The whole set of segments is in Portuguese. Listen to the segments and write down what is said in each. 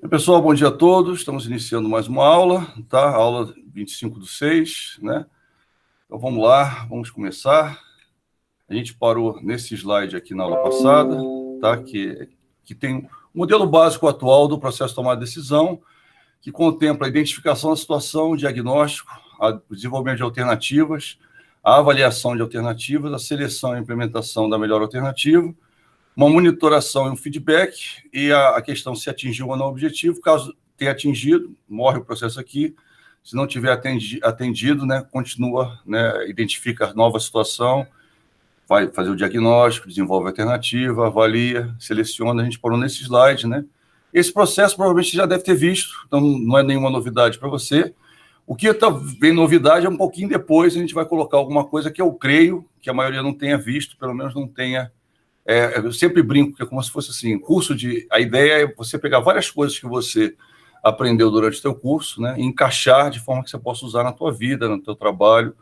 Oi, pessoal, bom dia a todos. Estamos iniciando mais uma aula, tá? Aula 25/6, né? Então vamos lá, vamos começar. A gente parou nesse slide aqui na aula passada, tá? Que tem o modelo básico atual do processo de tomada de decisão, que contempla a identificação da situação, o diagnóstico, o desenvolvimento de alternativas, a avaliação de alternativas, a seleção e implementação da melhor alternativa, uma monitoração e um feedback, e a questão se atingiu ou não o objetivo. Caso tenha atingido, morre o processo aqui. Se não tiver atendido, né, continua, né, identifica a nova situação, vai fazer o diagnóstico, desenvolve a alternativa, avalia, seleciona. A gente parou nesse slide, né? Esse processo provavelmente você já deve ter visto, então não é nenhuma novidade para você. O que está bem novidade é um pouquinho depois, a gente vai colocar alguma coisa que eu creio que a maioria não tenha visto, pelo menos não tenha. Eu sempre brinco que é como se fosse assim, a ideia é você pegar várias coisas que você aprendeu durante o teu curso, né, e encaixar de forma que você possa usar na tua vida, no teu trabalho,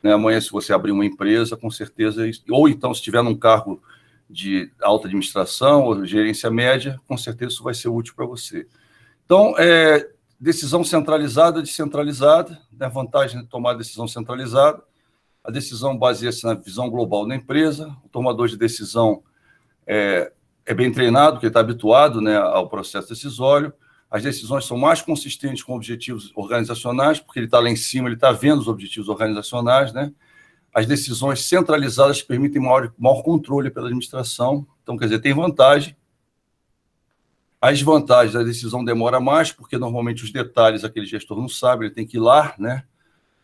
né? Amanhã, se você abrir uma empresa, com certeza, ou então se estiver num cargo de alta administração ou gerência média, com certeza isso vai ser útil para você. Então, decisão centralizada, descentralizada, né? Vantagem de tomar decisão centralizada. A decisão baseia-se na visão global da empresa. O tomador de decisão é bem treinado, porque ele está habituado, né, ao processo decisório. As decisões são mais consistentes com objetivos organizacionais, porque ele está lá em cima, ele está vendo os objetivos organizacionais, né? As decisões centralizadas permitem maior controle pela administração. Então, quer dizer, tem vantagem. As desvantagens, a decisão demora mais, porque normalmente os detalhes aquele gestor não sabe, ele tem que ir lá, né?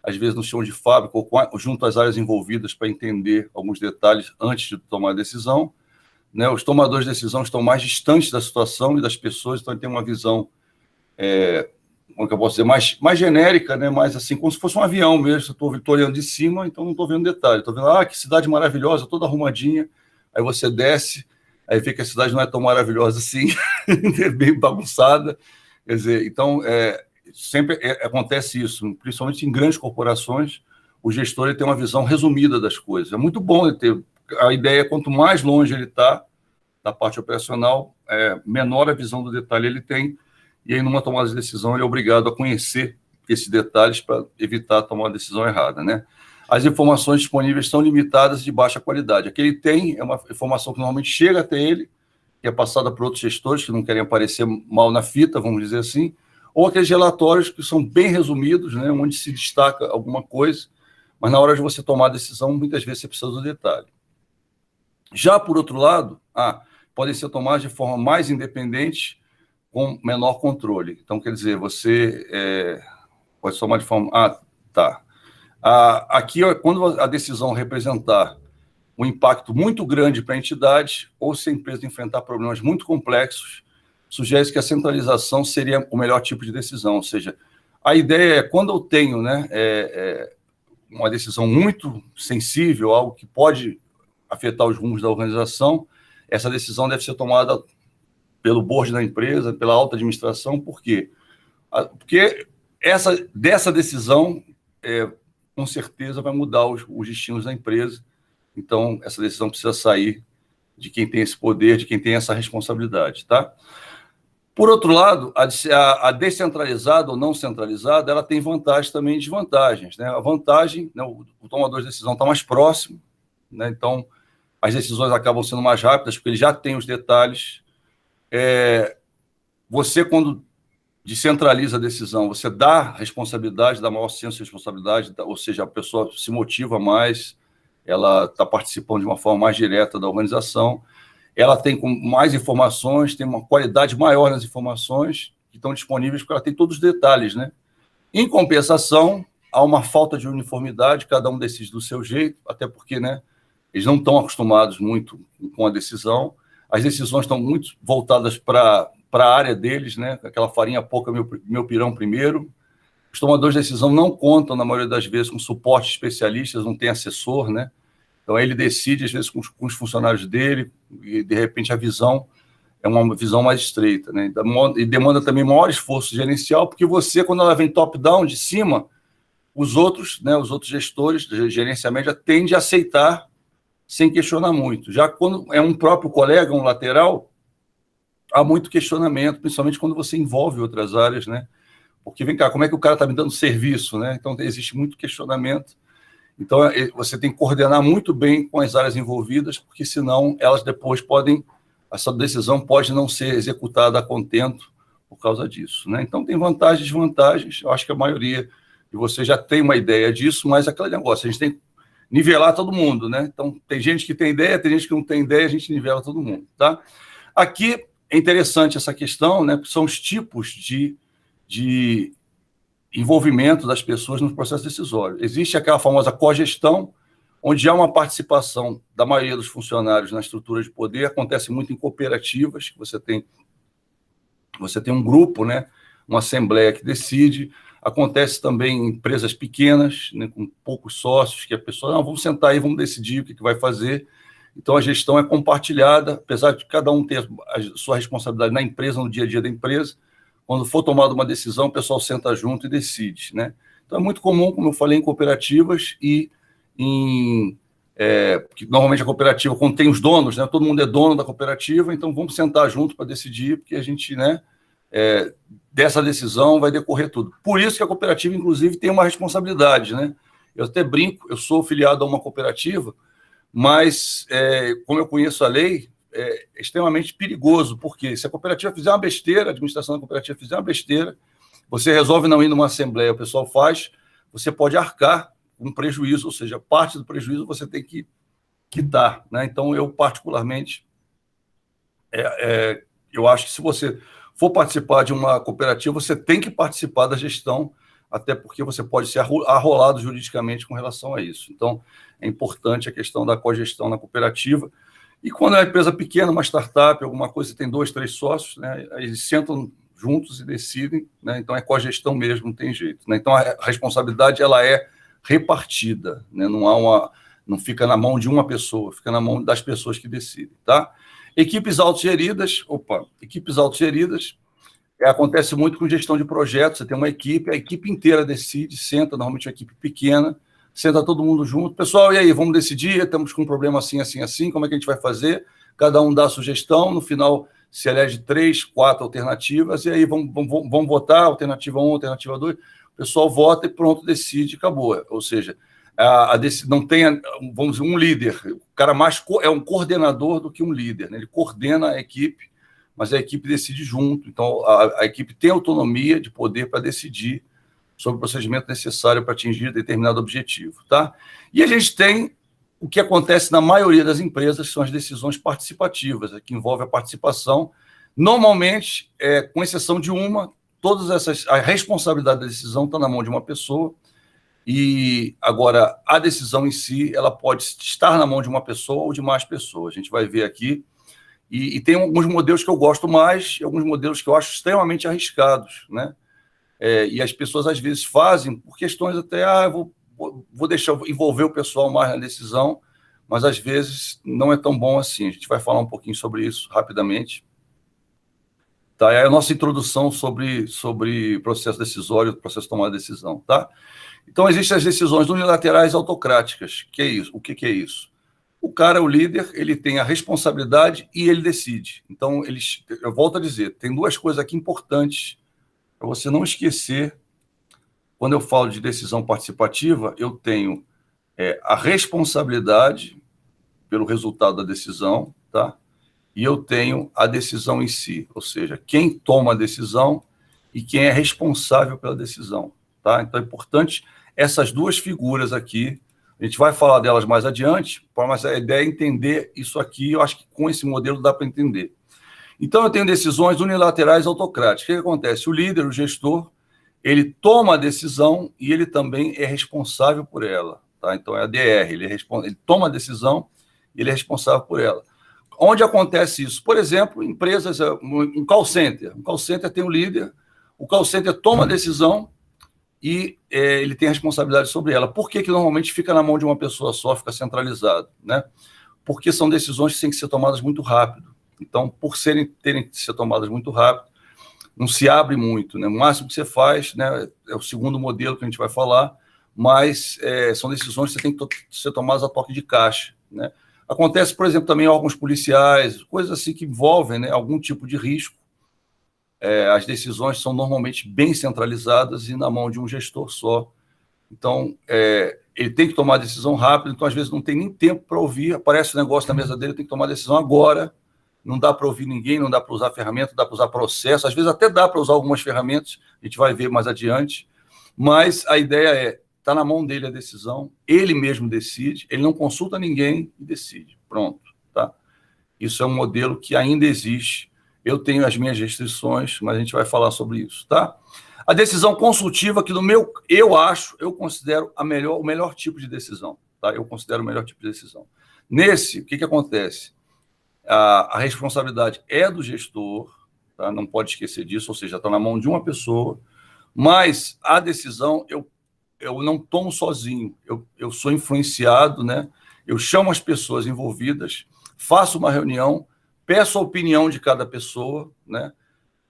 Às vezes no chão de fábrica, ou junto às áreas envolvidas para entender alguns detalhes antes de tomar a decisão, né? Os tomadores de decisão estão mais distantes da situação e das pessoas, então ele tem uma visão, como que eu posso dizer, mais genérica, né? Mais assim, como se fosse um avião mesmo. Estou olhando de cima, então não estou vendo detalhe. Estou vendo, que cidade maravilhosa, toda arrumadinha. Aí você desce, aí vê que a cidade não é tão maravilhosa assim, é bem bagunçada. Quer dizer, então, sempre acontece isso, principalmente em grandes corporações. O gestor ele tem uma visão resumida das coisas. É muito bom ele ter. A ideia é quanto mais longe ele está da parte operacional, menor a visão do detalhe ele tem, e aí numa tomada de decisão ele é obrigado a conhecer esses detalhes para evitar tomar uma decisão errada, né? As informações disponíveis são limitadas e de baixa qualidade. A que ele tem é uma informação que normalmente chega até ele, que é passada por outros gestores que não querem aparecer mal na fita, vamos dizer assim, ou aqueles relatórios que são bem resumidos, né, onde se destaca alguma coisa, mas na hora de você tomar a decisão, muitas vezes você precisa do detalhe. Já, por outro lado, podem ser tomadas de forma mais independente, com menor controle. Então, quer dizer, você pode tomar de forma... tá. Aqui, quando a decisão representar um impacto muito grande para a entidade, ou se a empresa enfrentar problemas muito complexos, sugere que a centralização seria o melhor tipo de decisão. Ou seja, a ideia é, quando eu tenho, né, uma decisão muito sensível, algo que pode afetar os rumos da organização, essa decisão deve ser tomada pelo board da empresa, pela alta administração. Por quê? Porque dessa decisão, com certeza, vai mudar os destinos da empresa. Então, essa decisão precisa sair de quem tem esse poder, de quem tem essa responsabilidade, tá? Por outro lado, a descentralizada ou não centralizada, ela tem vantagens também e desvantagens, né? A vantagem, né, o tomador de decisão está mais próximo, né? Então, as decisões acabam sendo mais rápidas, porque ele já tem os detalhes. Você, quando descentraliza a decisão, você dá responsabilidade, dá maior senso de responsabilidade, ou seja, a pessoa se motiva mais, ela está participando de uma forma mais direta da organização, ela tem mais informações, tem uma qualidade maior nas informações que estão disponíveis, porque ela tem todos os detalhes, né? Em compensação, há uma falta de uniformidade, cada um decide do seu jeito, até porque, né, eles não estão acostumados muito com a decisão, as decisões estão muito voltadas para a área deles, né? Aquela farinha pouca, meu pirão primeiro. Os tomadores de decisão não contam, na maioria das vezes, com suporte de especialistas, não tem assessor, né? Então, ele decide, às vezes, com os funcionários dele, e, de repente, a visão é uma visão mais estreita, né? E demanda também maior esforço gerencial, porque você, quando ela vem top-down, de cima, os outros, né, os outros gestores, de gerência média, tendem a aceitar sem questionar muito. Já quando é um próprio colega, um lateral, há muito questionamento, principalmente quando você envolve outras áreas, né? Porque, vem cá, como é que o cara está me dando serviço, né? Então, existe muito questionamento. Então, você tem que coordenar muito bem com as áreas envolvidas, porque senão elas depois podem, essa decisão pode não ser executada a contento por causa disso, né? Então, tem vantagens e desvantagens. Eu acho que a maioria de vocês já tem uma ideia disso, mas é aquele negócio, a gente tem que nivelar todo mundo, né? Então, tem gente que tem ideia, tem gente que não tem ideia, a gente nivela todo mundo, tá? Aqui é interessante essa questão, né? São os tipos de envolvimento das pessoas no processo decisório. Existe aquela famosa cogestão, onde há uma participação da maioria dos funcionários na estrutura de poder, acontece muito em cooperativas, que você tem um grupo, né, uma assembleia que decide, acontece também em empresas pequenas, né, com poucos sócios, que a pessoa, não, vamos sentar aí, vamos decidir o que vai fazer. Então, a gestão é compartilhada, apesar de cada um ter a sua responsabilidade na empresa, no dia a dia da empresa. Quando for tomada uma decisão, o pessoal senta junto e decide, né? Então, é muito comum, como eu falei, em cooperativas e porque normalmente a cooperativa, quando tem os donos, né? Todo mundo é dono da cooperativa, então vamos sentar junto para decidir, porque a gente, né? Dessa decisão vai decorrer tudo. Por isso que a cooperativa, inclusive, tem uma responsabilidade, né? Eu até brinco, eu sou filiado a uma cooperativa, mas, como eu conheço a lei, é extremamente perigoso, porque se a cooperativa fizer uma besteira, a administração da cooperativa fizer uma besteira, você resolve não ir numa assembleia, o pessoal faz, você pode arcar um prejuízo, ou seja, parte do prejuízo você tem que quitar, né? Então, eu particularmente, eu acho que se você for participar de uma cooperativa, você tem que participar da gestão, até porque você pode ser arrolado juridicamente com relação a isso. Então, é importante a questão da cogestão na cooperativa. E quando é uma empresa pequena, uma startup, alguma coisa, tem 2, 3 sócios, né, eles sentam juntos e decidem, né, então é cogestão mesmo, não tem jeito, né? Então, a responsabilidade ela é repartida, né, não fica na mão de uma pessoa, fica na mão das pessoas que decidem, tá? Equipes autogeridas, acontece muito com gestão de projetos, você tem uma equipe, a equipe inteira decide, senta, normalmente uma equipe pequena, senta todo mundo junto, pessoal, e aí, vamos decidir, estamos com um problema assim, assim, assim, como é que a gente vai fazer? Cada um dá a sugestão, no final se elege 3, 4 alternativas, e aí vamos votar, alternativa 1, alternativa 2, o pessoal vota e pronto, decide, acabou. Ou seja, não tem, vamos dizer, um líder, o cara mais é um coordenador do que um líder, né? Ele coordena a equipe, mas a equipe decide junto, então a equipe tem autonomia de poder para decidir sobre o procedimento necessário para atingir determinado objetivo, tá? E a gente tem o que acontece na maioria das empresas, que são as decisões participativas, que envolve a participação. Normalmente, com exceção de uma, a responsabilidade da decisão está na mão de uma pessoa, e agora a decisão em si, ela pode estar na mão de uma pessoa ou de mais pessoas. A gente vai ver aqui, e tem alguns modelos que eu gosto mais, e alguns modelos que eu acho extremamente arriscados, né? E as pessoas, às vezes, fazem por questões até, vou deixar envolver o pessoal mais na decisão, mas, às vezes, não é tão bom assim. A gente vai falar um pouquinho sobre isso rapidamente. Tá? É a nossa introdução sobre processo decisório, processo de tomada de decisão. Tá? Então, existem as decisões unilaterais autocráticas. Que é isso? O que é isso? O cara, o líder, ele tem a responsabilidade e ele decide. Então, eu volto a dizer, tem duas coisas aqui importantes para você não esquecer. Quando eu falo de decisão participativa, eu tenho a responsabilidade pelo resultado da decisão, tá? E eu tenho a decisão em si, ou seja, quem toma a decisão e quem é responsável pela decisão, tá? Então, é importante essas duas figuras aqui. A gente vai falar delas mais adiante, mas a ideia é entender isso aqui. Eu acho que com esse modelo dá para entender. Então, eu tenho decisões unilaterais autocráticas. O que acontece? O líder, o gestor, ele toma a decisão e ele também é responsável por ela. Tá? Então, é a DR, ele toma a decisão e ele é responsável por ela. Onde acontece isso? Por exemplo, empresas, um call center. Um call center tem um líder, o call center toma a decisão e ele tem a responsabilidade sobre ela. Por que normalmente fica na mão de uma pessoa só, fica centralizado? Né? Porque são decisões que têm que ser tomadas muito rápido. Então, por terem que ser tomadas muito rápido, não se abre muito, né? O máximo que você faz, né, é o segundo modelo que a gente vai falar, mas são decisões que você tem que ser tomadas a toque de caixa, né? Acontece, por exemplo, também em órgãos policiais, coisas assim que envolvem, né, algum tipo de risco. As decisões são normalmente bem centralizadas e na mão de um gestor só. Então, ele tem que tomar a decisão rápido, então às vezes não tem nem tempo para ouvir, aparece o negócio na mesa dele, tem que tomar a decisão agora, não dá para ouvir ninguém, não dá para usar ferramenta, não dá para usar processo, às vezes até dá para usar algumas ferramentas, a gente vai ver mais adiante, mas a ideia está na mão dele a decisão, ele mesmo decide, ele não consulta ninguém e decide, pronto, tá? Isso é um modelo que ainda existe, eu tenho as minhas restrições, mas a gente vai falar sobre isso, tá? A decisão consultiva, que eu considero o melhor tipo de decisão, tá? Eu considero o melhor tipo de decisão. Nesse, o que acontece? A responsabilidade é do gestor, tá? Não pode esquecer disso, ou seja, está na mão de uma pessoa, mas a decisão eu não tomo sozinho, eu sou influenciado, né? Eu chamo as pessoas envolvidas, faço uma reunião, peço a opinião de cada pessoa, né?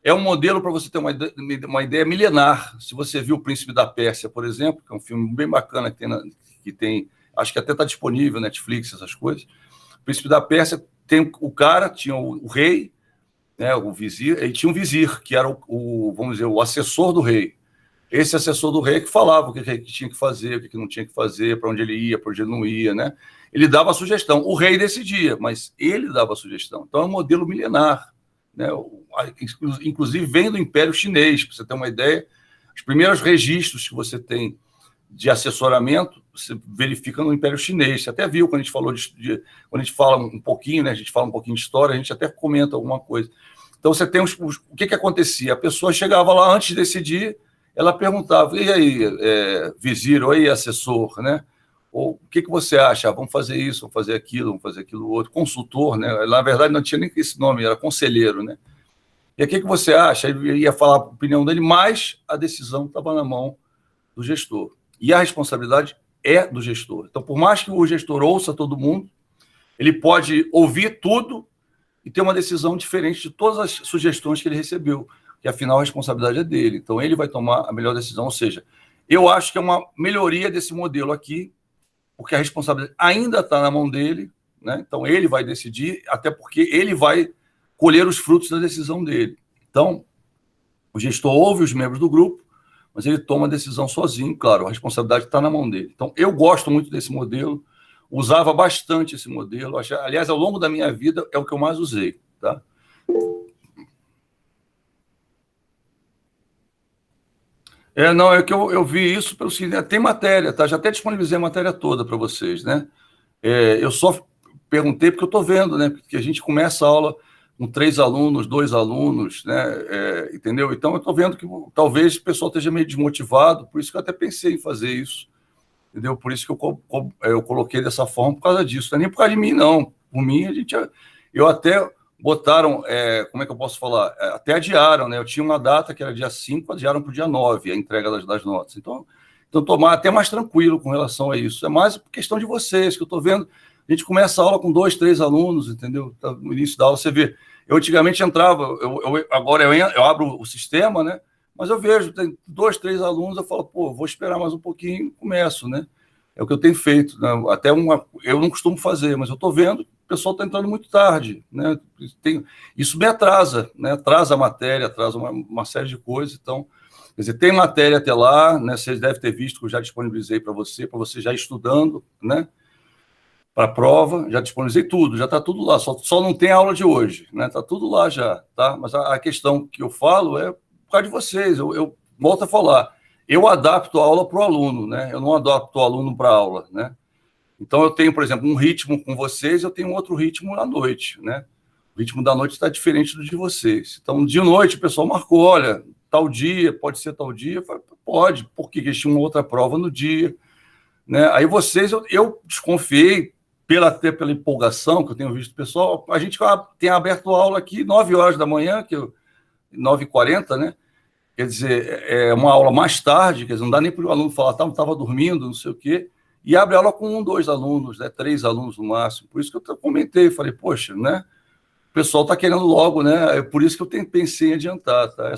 É um modelo para você ter uma ideia milenar. Se você viu O Príncipe da Pérsia, por exemplo, que é um filme bem bacana que tem acho que até está disponível, Netflix, essas coisas. O Príncipe da Pérsia tem o cara, tinha o rei, né, o vizir, e tinha um vizir, que era vamos dizer, o assessor do rei. Esse assessor do rei que falava o que tinha que fazer, o que não tinha que fazer, para onde ele ia, para onde ele não ia, né? Ele dava a sugestão. O rei decidia, mas ele dava a sugestão. Então é um modelo milenar, né? Inclusive vem do Império Chinês, para você ter uma ideia. Os primeiros registros que você tem de assessoramento, você verifica no Império Chinês. Você até viu quando a gente falou quando a gente fala um pouquinho, né? A gente fala um pouquinho de história, a gente até comenta alguma coisa. Então você tem o que acontecia? A pessoa chegava lá antes de decidir, ela perguntava: e aí, vizir, ou aí, assessor, né? Ou o que você acha? Vamos fazer isso, vamos fazer aquilo outro. Consultor, né? Na verdade, não tinha nem esse nome, era conselheiro, né? E o que você acha? Ele ia falar a opinião dele, mas a decisão estava na mão do gestor. E a responsabilidade é do gestor. Então, por mais que o gestor ouça todo mundo, ele pode ouvir tudo e ter uma decisão diferente de todas as sugestões que ele recebeu, que afinal a responsabilidade é dele. Então, ele vai tomar a melhor decisão. Ou seja, eu acho que é uma melhoria desse modelo aqui, porque a responsabilidade ainda está na mão dele, né? Então, ele vai decidir, até porque ele vai colher os frutos da decisão dele. Então, o gestor ouve os membros do grupo, mas ele toma a decisão sozinho, claro, a responsabilidade está na mão dele. Então, eu gosto muito desse modelo, usava bastante esse modelo, aliás, ao longo da minha vida, é o que eu mais usei, tá? Não, é que eu vi isso pelo seguinte, tem matéria, tá? Já até disponibilizei a matéria toda para vocês, né? Eu só perguntei porque eu estou vendo, né? Porque a gente começa a aula com 3 alunos, 2 alunos, né? Entendeu? Então, eu estou vendo que talvez o pessoal esteja meio desmotivado, por isso que eu até pensei em fazer isso, entendeu? Por isso que eu coloquei dessa forma, por causa disso. Não é nem por causa de mim, não. Por mim, eu até botaram, como é que eu posso falar? Até adiaram, né? Eu tinha uma data que era dia 5, adiaram para o dia 9, a entrega das notas. Então estou até mais tranquilo com relação a isso. É mais questão de vocês, que eu estou vendo. A gente começa a aula com 2, 3 alunos, entendeu? No início da aula, você vê. Eu antigamente entrava, agora eu abro o sistema, né? Mas eu vejo, tem 2, 3 alunos, eu falo, pô, vou esperar mais um pouquinho e começo, né? É o que eu tenho feito, né? Eu não costumo fazer, mas eu estou vendo que o pessoal está entrando muito tarde, né? Isso me atrasa, né? Atrasa a matéria, atrasa uma série de coisas. Então, quer dizer, tem matéria até lá, né? Vocês devem ter visto que eu já disponibilizei para você já estudando, né? Para a prova, já disponibilizei tudo, já está tudo lá, só não tem a aula de hoje, né? Está tudo lá já, tá? Mas a questão que eu falo é por causa de vocês, eu volto a falar, eu adapto a aula para o aluno, né? Eu não adapto o aluno para a aula, né? Então, eu tenho, por exemplo, um ritmo com vocês, eu tenho outro ritmo à noite, né? O ritmo da noite está diferente do de vocês. Então, de noite, o pessoal marcou, olha, tal dia, pode ser tal dia? Eu falei, pode, porque eles tinham outra prova no dia, né? Aí vocês, eu desconfiei, até pela empolgação que eu tenho visto o pessoal, a gente tem aberto a aula aqui 9 horas da manhã, 9h40, né? Quer dizer, é uma aula mais tarde, quer dizer, não dá nem para o aluno falar, estava dormindo, não sei o quê, e abre aula com 1, 2 alunos, né? 3 alunos no máximo. Por isso que eu comentei, falei, poxa, né? O pessoal está querendo logo, né? É por isso que eu pensei em adiantar, tá?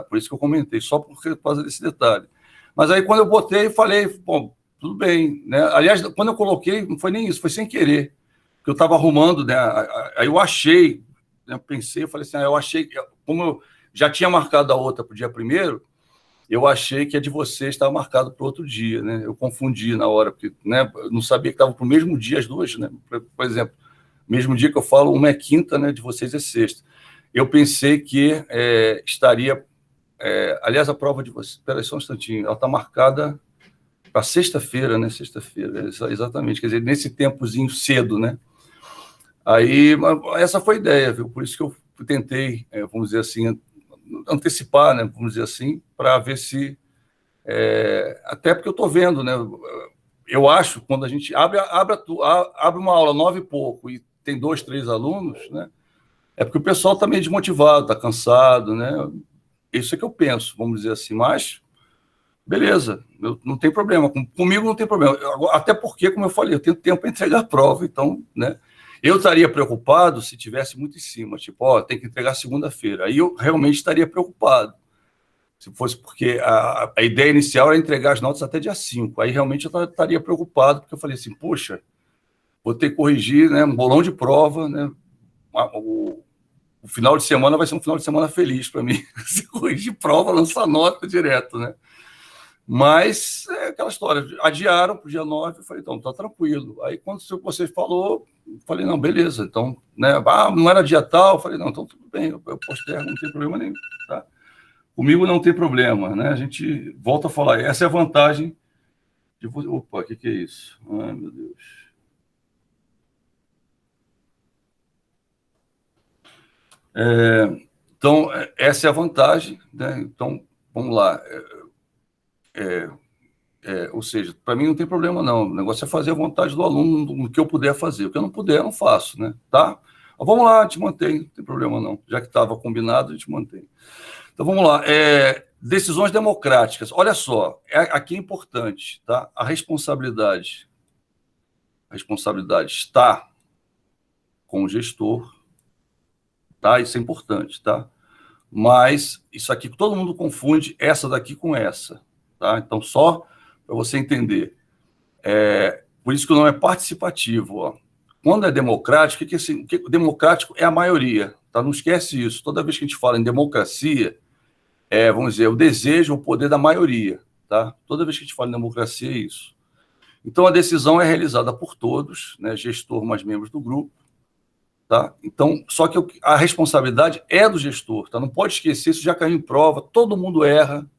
Por isso que eu comentei, só por causa desse detalhe. Mas aí, quando eu botei, falei, bom, tudo bem, né? Aliás, quando eu coloquei, não foi nem isso, foi sem querer. porque eu estava arrumando, né? Aí eu achei, né, eu pensei, eu falei assim, eu achei, como eu já tinha marcado a outra para o dia 1º, eu achei que a de vocês estava marcado para outro dia, né? Eu confundi na hora, porque, né, eu não sabia que estava para o mesmo dia as duas, né? Por exemplo, mesmo dia que eu falo, uma é quinta, né? De vocês é sexta. Eu pensei que estaria... aliás, a prova de vocês... Espera aí só um instantinho. Ela está marcada para sexta-feira, né? Sexta-feira, exatamente. Quer dizer, nesse tempozinho cedo, né? Aí, essa foi a ideia, viu? Por isso que eu tentei, vamos dizer assim, antecipar, né? Vamos dizer assim, para ver se... até porque eu estou vendo, né? Eu acho, quando a gente abre uma aula 9 e pouco e tem 2, 3 alunos, né? É porque o pessoal está meio desmotivado, está cansado, né? Isso é que eu penso, vamos dizer assim, mas beleza, não tem problema, comigo não tem problema, até porque, como eu falei, eu tenho tempo para entregar a prova, então, né? Eu estaria preocupado se tivesse muito em cima, tipo, tem que entregar segunda-feira, aí eu realmente estaria preocupado, se fosse porque a ideia inicial era entregar as notas até dia 5, aí realmente eu estaria preocupado, porque eu falei assim, poxa, vou ter que corrigir, né, um bolão de prova, né? O final de semana vai ser um final de semana feliz para mim. Se corrigir prova, lançar nota direto, né? Mas é aquela história. Adiaram para o dia 9, eu falei, então, tá tranquilo. Aí, quando você falou, eu falei, não, beleza. Então, né? Não era dia tal, eu falei, não, então tudo bem, eu postergo, não tem problema nenhum. Tá? Comigo não tem problema, né? A gente volta a falar. Essa é a vantagem de você. Opa, o que é isso? Ai, meu Deus. Então, essa é a vantagem, né? Então, vamos lá. Ou seja, para mim não tem problema, não. O negócio é fazer a vontade do aluno no que eu puder fazer. O que eu não puder, eu não faço, né? Tá? Mas vamos lá, a gente mantém, não tem problema, não. Já que estava combinado, a gente mantém. Então, vamos lá. Decisões democráticas. Olha só, aqui é importante, tá? A responsabilidade está com o gestor, tá? Isso é importante, tá? Mas isso aqui todo mundo confunde essa daqui com essa, tá? Então, só para você entender. Por isso que não é participativo. Ó. Quando é democrático, democrático é a maioria, tá? Não esquece isso. Toda vez que a gente fala em democracia, vamos dizer, o desejo, o poder da maioria, tá? Toda vez que a gente fala em democracia, é isso. Então, a decisão é realizada por todos, né? Gestor mais membros do grupo, tá? Então, só que a responsabilidade é do gestor, tá? Não pode esquecer, isso já caiu em prova, todo mundo erra,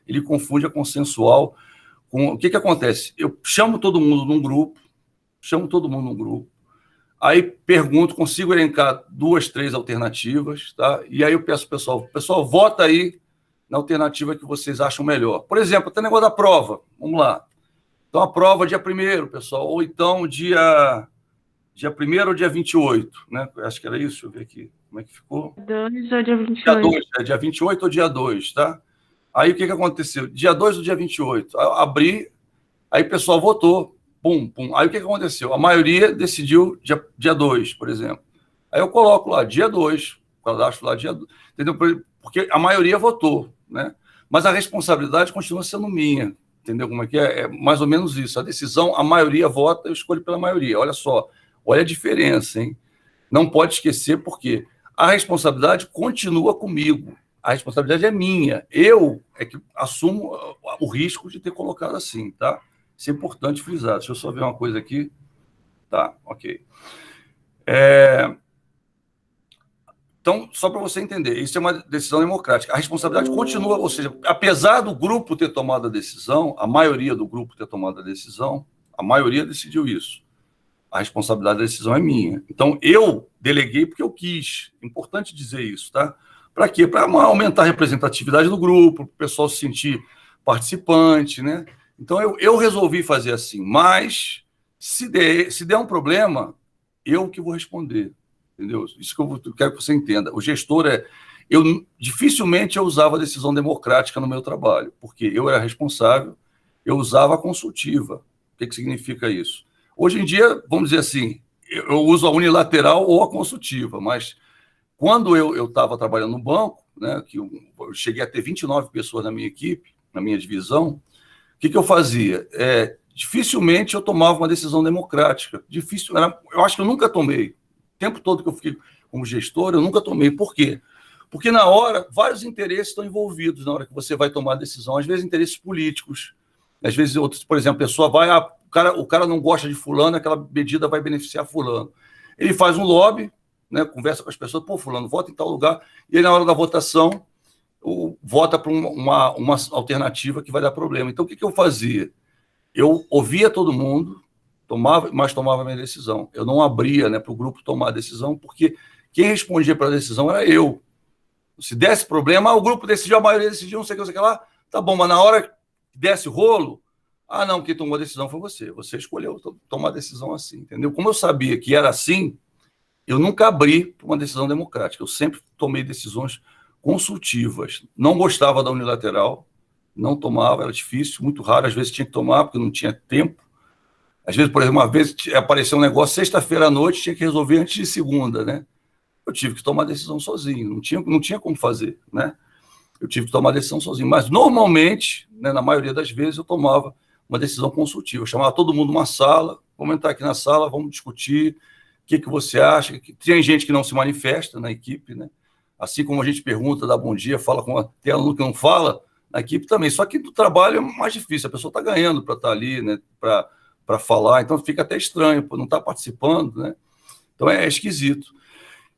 ele confunde a consensual. O que acontece? Eu chamo todo mundo num grupo, aí pergunto, consigo elencar 2, 3 alternativas, tá? E aí eu peço ao pessoal, vota aí na alternativa que vocês acham melhor. Por exemplo, até o negócio da prova, vamos lá. Então, a prova dia 1º, pessoal, ou então dia 1º ou dia 28, né? Acho que era isso, deixa eu ver aqui, como é que ficou? 2 ou dia 28? Dia 2, dia 28 ou dia 2, tá? Aí o que aconteceu? Dia 2 ou dia 28? Eu abri, aí o pessoal votou. Pum, pum. Aí o que aconteceu? A maioria decidiu dia 2, por exemplo. Aí eu coloco lá, dia 2, cadastro lá, dia 2, entendeu? Porque a maioria votou, né? Mas a responsabilidade continua sendo minha, entendeu como é que é? É mais ou menos isso. A decisão, a maioria vota, eu escolho pela maioria. Olha só, olha a diferença, hein? Não pode esquecer, porque a responsabilidade continua comigo. A responsabilidade é minha. Eu é que assumo o risco de ter colocado assim, tá? Isso é importante frisar. Deixa eu só ver uma coisa aqui. Tá, ok. Então, só para você entender, isso é uma decisão democrática. A responsabilidade continua, ou seja, apesar do grupo ter tomado a decisão, a maioria do grupo ter tomado a decisão, a maioria decidiu isso. A responsabilidade da decisão é minha. Então, eu deleguei porque eu quis. Importante dizer isso, tá? Para quê? Para aumentar a representatividade do grupo, para o pessoal se sentir participante, né? Então, eu resolvi fazer assim. Mas, se der um problema, eu que vou responder. Entendeu? Isso que eu quero que você entenda. O gestor dificilmente eu usava a decisão democrática no meu trabalho, porque eu era responsável, eu usava a consultiva. O que significa isso? Hoje em dia, vamos dizer assim, eu uso a unilateral ou a consultiva, mas quando eu estava trabalhando no banco, né, que eu cheguei a ter 29 pessoas na minha equipe, na minha divisão, o que eu fazia? dificilmente eu tomava uma decisão democrática. Eu acho que eu nunca tomei. O tempo todo que eu fiquei como gestor, eu nunca tomei. Por quê? Porque na hora, vários interesses estão envolvidos na hora que você vai tomar a decisão. Às vezes, interesses políticos. Às vezes, outros, por exemplo, a pessoa vai... o cara não gosta de fulano, aquela medida vai beneficiar fulano. Ele faz um lobby, né, conversa com as pessoas, pô, fulano, vota em tal lugar. E aí, na hora da votação, vota para uma alternativa que vai dar problema. Então, o que eu fazia? Eu ouvia todo mundo, mas tomava a minha decisão. Eu não abria, né, para o grupo tomar a decisão, porque quem respondia para a decisão era eu. Se desse problema, o grupo decidiu, a maioria decidiu, não sei o que, não sei o que lá, tá bom, mas na hora que desse rolo, não, quem tomou a decisão foi você. Você escolheu tomar a decisão assim, entendeu? Como eu sabia que era assim, eu nunca abri para uma decisão democrática. Eu sempre tomei decisões consultivas. Não gostava da unilateral, não tomava, era difícil, muito raro. Às vezes tinha que tomar, porque não tinha tempo. Às vezes, por exemplo, uma vez apareceu um negócio, sexta-feira à noite, tinha que resolver antes de segunda, né? Eu tive que tomar a decisão sozinho, não tinha como fazer, né? Eu tive que tomar a decisão sozinho. Mas, normalmente, né, na maioria das vezes, eu tomava uma decisão consultiva. Eu chamava todo mundo numa sala, vamos entrar aqui na sala, vamos discutir o que você acha. Tem gente que não se manifesta na equipe, né? Assim como a gente pergunta, dá bom dia, fala com tem aluno que não fala, na equipe também. Só que do trabalho é mais difícil, a pessoa está ganhando para estar ali, né? Para falar, então fica até estranho, por não estar participando, né? Então é esquisito.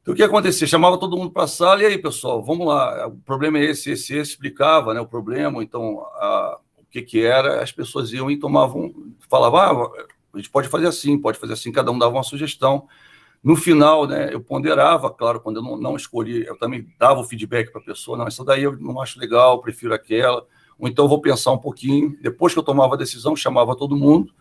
Então, o que acontecia? Chamava todo mundo para a sala, e aí, pessoal, vamos lá, o problema é esse, explicava, né, o problema, então, o que era, as pessoas iam e tomavam, falavam, a gente pode fazer assim, cada um dava uma sugestão. No final, né, eu ponderava, claro, quando eu não escolhi, eu também dava o feedback para a pessoa, não, essa daí eu não acho legal, prefiro aquela, ou então eu vou pensar um pouquinho, depois que eu tomava a decisão, chamava todo mundo.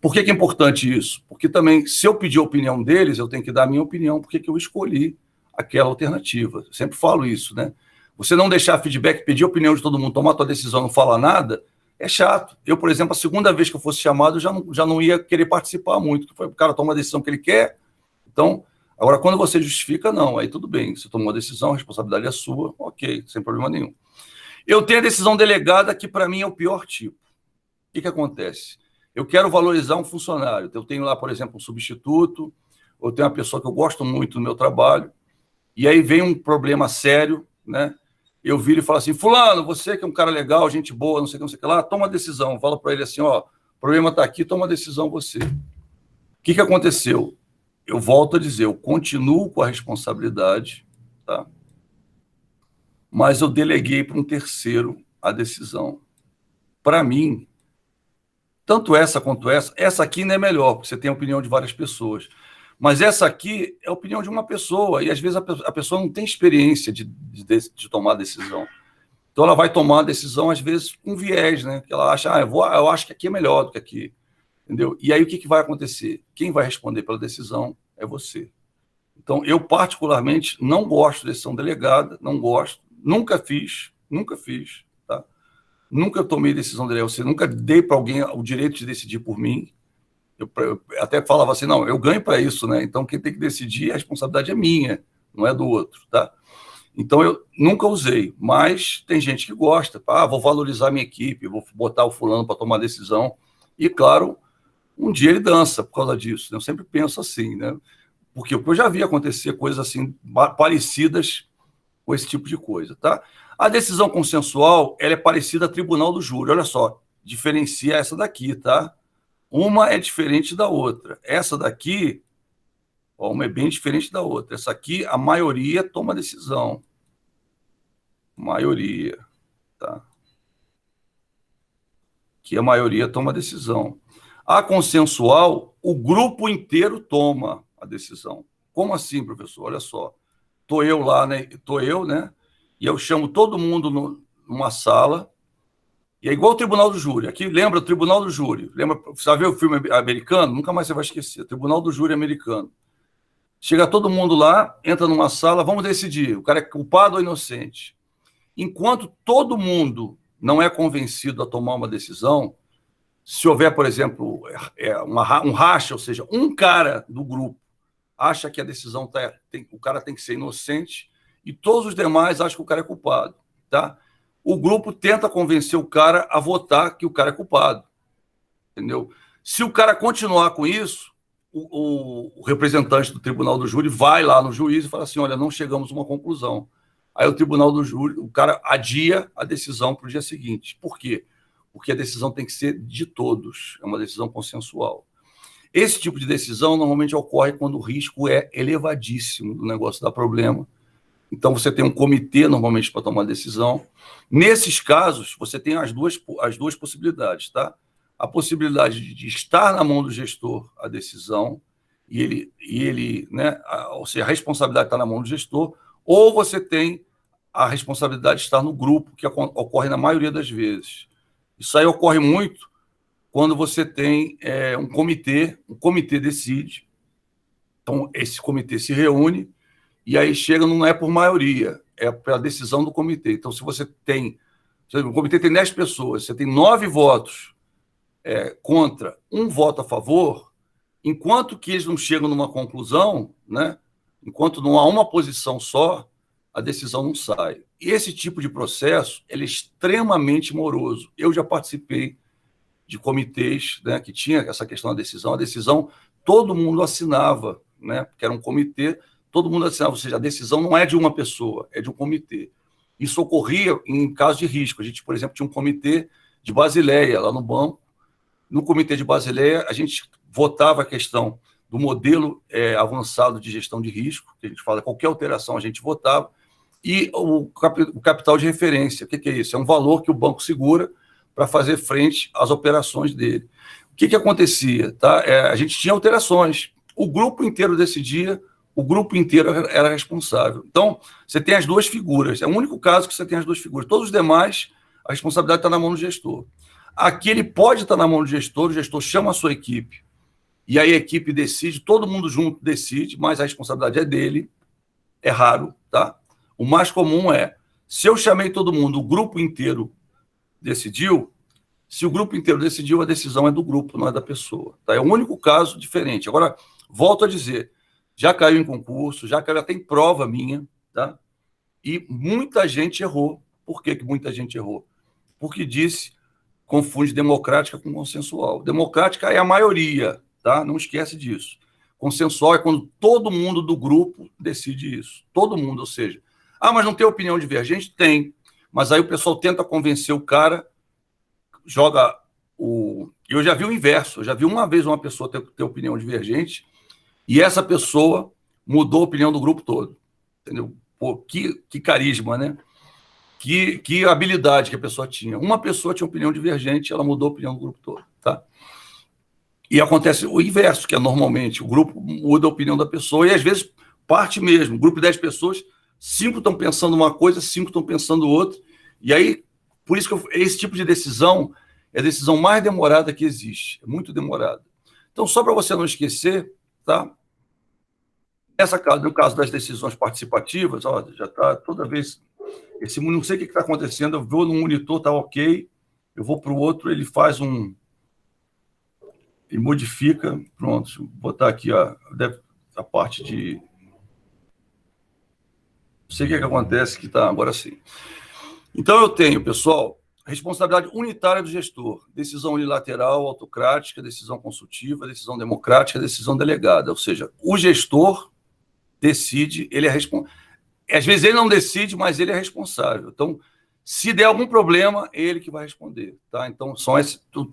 Por que é importante isso? Porque também, se eu pedir a opinião deles, eu tenho que dar a minha opinião, porque eu escolhi aquela alternativa. Eu sempre falo isso, né? Você não deixar feedback, pedir a opinião de todo mundo, tomar a tua decisão, não falar nada, é chato. Eu, por exemplo, a segunda vez que eu fosse chamado, eu já não ia querer participar muito, porque o cara toma a decisão que ele quer. Então, agora, quando você justifica, não, aí tudo bem. Você tomou a decisão, a responsabilidade é sua, ok, sem problema nenhum. Eu tenho a decisão delegada, que para mim é o pior tipo. O que acontece? Eu quero valorizar um funcionário. Eu tenho lá, por exemplo, um substituto, ou tenho uma pessoa que eu gosto muito do meu trabalho, e aí vem um problema sério, né? Eu viro e falo assim, fulano, você que é um cara legal, gente boa, não sei o que lá, toma a decisão. Eu falo para ele assim, ó, o problema está aqui, toma a decisão você. O que aconteceu? Eu volto a dizer, eu continuo com a responsabilidade, tá? Mas eu deleguei para um terceiro a decisão. Para mim, tanto essa quanto essa aqui não é melhor, porque você tem a opinião de várias pessoas. Mas essa aqui é a opinião de uma pessoa, e às vezes a pessoa não tem experiência de tomar decisão. Então ela vai tomar a decisão, às vezes, com viés, né? Que ela acha, eu acho que aqui é melhor do que aqui. Entendeu? E aí o que vai acontecer? Quem vai responder pela decisão é você. Então, eu particularmente não gosto de decisão delegada, não gosto, nunca fiz, tá? Nunca tomei decisão delegada, nunca dei para alguém o direito de decidir por mim. Eu até falava assim, não, eu ganho para isso, né? Então, quem tem que decidir, a responsabilidade é minha, não é do outro, tá? Então, eu nunca usei, mas tem gente que gosta. Vou valorizar minha equipe, vou botar o fulano para tomar decisão. E, claro, um dia ele dança por causa disso, né? Eu sempre penso assim, né? Porque eu já vi acontecer coisas assim, parecidas com esse tipo de coisa, tá? A decisão consensual, ela é parecida a tribunal do júri. Olha só, diferencia essa daqui, tá? Uma é diferente da outra. Essa daqui, uma é bem diferente da outra. Essa aqui, a maioria toma decisão. Maioria, tá? Que a maioria toma decisão. A consensual, o grupo inteiro toma a decisão. Como assim, professor? Olha só. Tô eu lá, né? E eu chamo todo mundo numa sala, e é igual o Tribunal do Júri. Aqui lembra o Tribunal do Júri. Lembra, você viu o filme americano? Nunca mais você vai esquecer. Tribunal do Júri americano. Chega todo mundo lá, entra numa sala, vamos decidir. O cara é culpado ou inocente. Enquanto todo mundo não é convencido a tomar uma decisão, se houver, por exemplo, um racha, ou seja, um cara do grupo acha que a decisão o cara tem que ser inocente e todos os demais acham que o cara é culpado, tá? O grupo tenta convencer o cara a votar que o cara é culpado. entendeu? Se o cara continuar com isso, o representante do tribunal do júri vai lá no juiz e fala assim, olha, não chegamos a uma conclusão. Aí o tribunal do júri, o cara adia a decisão para o dia seguinte. Por quê? Porque a decisão tem que ser de todos, é uma decisão consensual. Esse tipo de decisão normalmente ocorre quando o risco é elevadíssimo do negócio dar problema. Então, você tem um comitê, normalmente, para tomar decisão. Nesses casos, você tem as duas possibilidades, tá? A possibilidade de estar na mão do gestor a decisão, e ele né, ou seja, a responsabilidade está na mão do gestor, ou você tem a responsabilidade de estar no grupo, que ocorre na maioria das vezes. Isso aí ocorre muito quando você tem um comitê decide, então esse comitê se reúne, e aí chega, não é por maioria, é pela decisão do comitê. Então, se você tem... O comitê tem 10 pessoas, você tem 9 votos contra, 1 voto a favor, enquanto que eles não chegam numa conclusão, né, enquanto não há uma posição só, a decisão não sai. E esse tipo de processo ele é extremamente moroso. Eu já participei de comitês, né, que tinha essa questão da decisão. A decisão, todo mundo assinava, né, porque era um comitê, todo mundo assinava, ou seja, a decisão não é de uma pessoa, é de um comitê. Isso ocorria em casos de risco. A gente, por exemplo, tinha um comitê de Basileia, lá no banco. No comitê de Basileia, a gente votava a questão do modelo avançado de gestão de risco, que a gente fala, qualquer alteração a gente votava, e o capital de referência. O que é isso? É um valor que o banco segura para fazer frente às operações dele. O que acontecia? Tá? A gente tinha alterações. O grupo inteiro decidia, o grupo inteiro era responsável. Então, você tem as duas figuras. É o único caso que você tem as duas figuras. Todos os demais, a responsabilidade está na mão do gestor. Aqui ele pode estar na mão do gestor, o gestor chama a sua equipe, e aí a equipe decide, todo mundo junto decide, mas a responsabilidade é dele. É raro, tá? O mais comum é, se eu chamei todo mundo, o grupo inteiro decidiu, se o grupo inteiro decidiu, a decisão é do grupo, não é da pessoa. Tá? É o único caso diferente. Agora, volto a dizer, já caiu em concurso, já tem prova minha, tá? E muita gente errou. Por que muita gente errou? Porque confunde democrática com consensual. Democrática é a maioria, tá? Não esquece disso. Consensual é quando todo mundo do grupo decide isso. Todo mundo, ou seja, mas não tem opinião divergente? Tem. Mas aí o pessoal tenta convencer o cara, joga o... Eu já vi o inverso. Eu já vi uma vez uma pessoa ter opinião divergente e essa pessoa mudou a opinião do grupo todo. Entendeu? Pô, que carisma, né? Que habilidade que a pessoa tinha. Uma pessoa tinha opinião divergente, ela mudou a opinião do grupo todo. Tá? E acontece o inverso, que é normalmente o grupo muda a opinião da pessoa e às vezes parte mesmo. Grupo de 10 pessoas, 5 estão pensando uma coisa, 5 estão pensando outra. E aí, por isso que esse tipo de decisão é a decisão mais demorada que existe. É muito demorada. Então, só para você não esquecer, tá? No caso das decisões participativas, ó, já está toda vez... não sei o que está acontecendo, eu vou no monitor, está ok, eu vou para o outro, ele faz ele modifica, pronto, vou botar aqui a parte de... Não sei o que acontece, que está agora sim. Então, eu tenho, pessoal, responsabilidade unitária do gestor, decisão unilateral, autocrática, decisão consultiva, decisão democrática, decisão delegada, ou seja, o gestor decide, ele é responsável. Às vezes ele não decide, mas ele é responsável. Então, se der algum problema, é ele que vai responder. Tá? Então,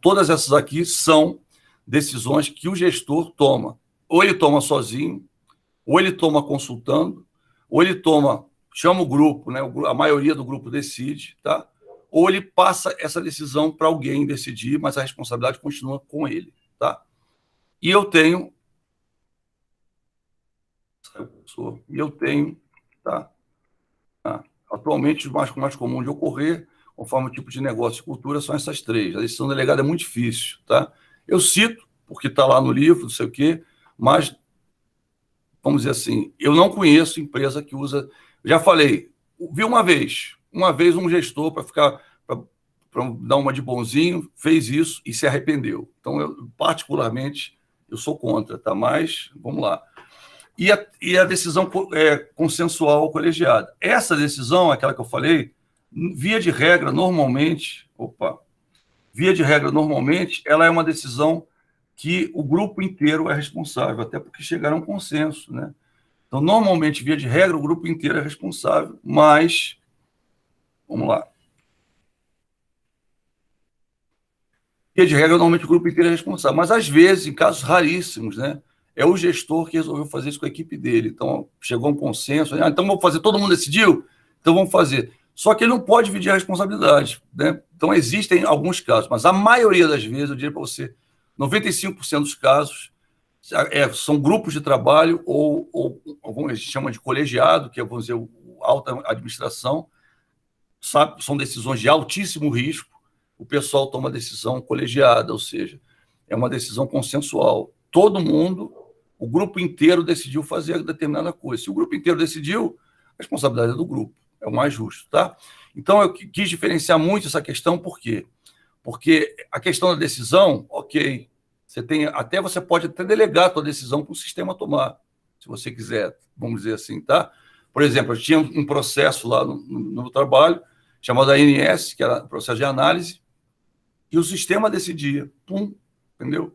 todas essas aqui são decisões que o gestor toma. Ou ele toma sozinho, ou ele toma consultando, ou ele chama o grupo, né? A maioria do grupo decide, tá? Ou ele passa essa decisão para alguém decidir, mas a responsabilidade continua com ele. Tá? E eu tenho... Tá? Atualmente, o mais comum de ocorrer, conforme o tipo de negócio e cultura, são essas 3. A decisão delegada é muito difícil. Tá? Eu cito, porque está lá no livro, não sei o quê, mas, vamos dizer assim, eu não conheço empresa que usa... Já falei, vi uma vez um gestor para dar uma de bonzinho, fez isso e se arrependeu. Então, particularmente, eu sou contra, tá? Mas, vamos lá. E a decisão consensual colegiada. Essa decisão, aquela que eu falei, via de regra, normalmente... via de regra, normalmente, ela é uma decisão que o grupo inteiro é responsável, até porque chegaram a um consenso, né? Então, normalmente, via de regra, o grupo inteiro é responsável, mas, vamos lá. Via de regra, normalmente, o grupo inteiro é responsável, mas, às vezes, em casos raríssimos, né, é o gestor que resolveu fazer isso com a equipe dele. Então, chegou a um consenso, então vamos fazer, todo mundo decidiu? Então, vamos fazer. Só que ele não pode dividir a responsabilidade, né? Então, existem alguns casos, mas a maioria das vezes, eu diria para você, 95% dos casos, são grupos de trabalho ou a gente chama de colegiado, que é, vamos dizer, alta administração, sabe? São decisões de altíssimo risco, o pessoal toma decisão colegiada, ou seja, é uma decisão consensual. Todo mundo, o grupo inteiro decidiu fazer determinada coisa. Se o grupo inteiro decidiu, a responsabilidade é do grupo, é o mais justo, tá? Então, eu quis diferenciar muito essa questão, por quê? Porque a questão da decisão, ok, você pode até delegar a sua decisão para o sistema tomar, se você quiser, vamos dizer assim, tá? Por exemplo, eu tinha um processo lá no trabalho, chamado ANS, que era um processo de análise, e o sistema decidia, pum, entendeu?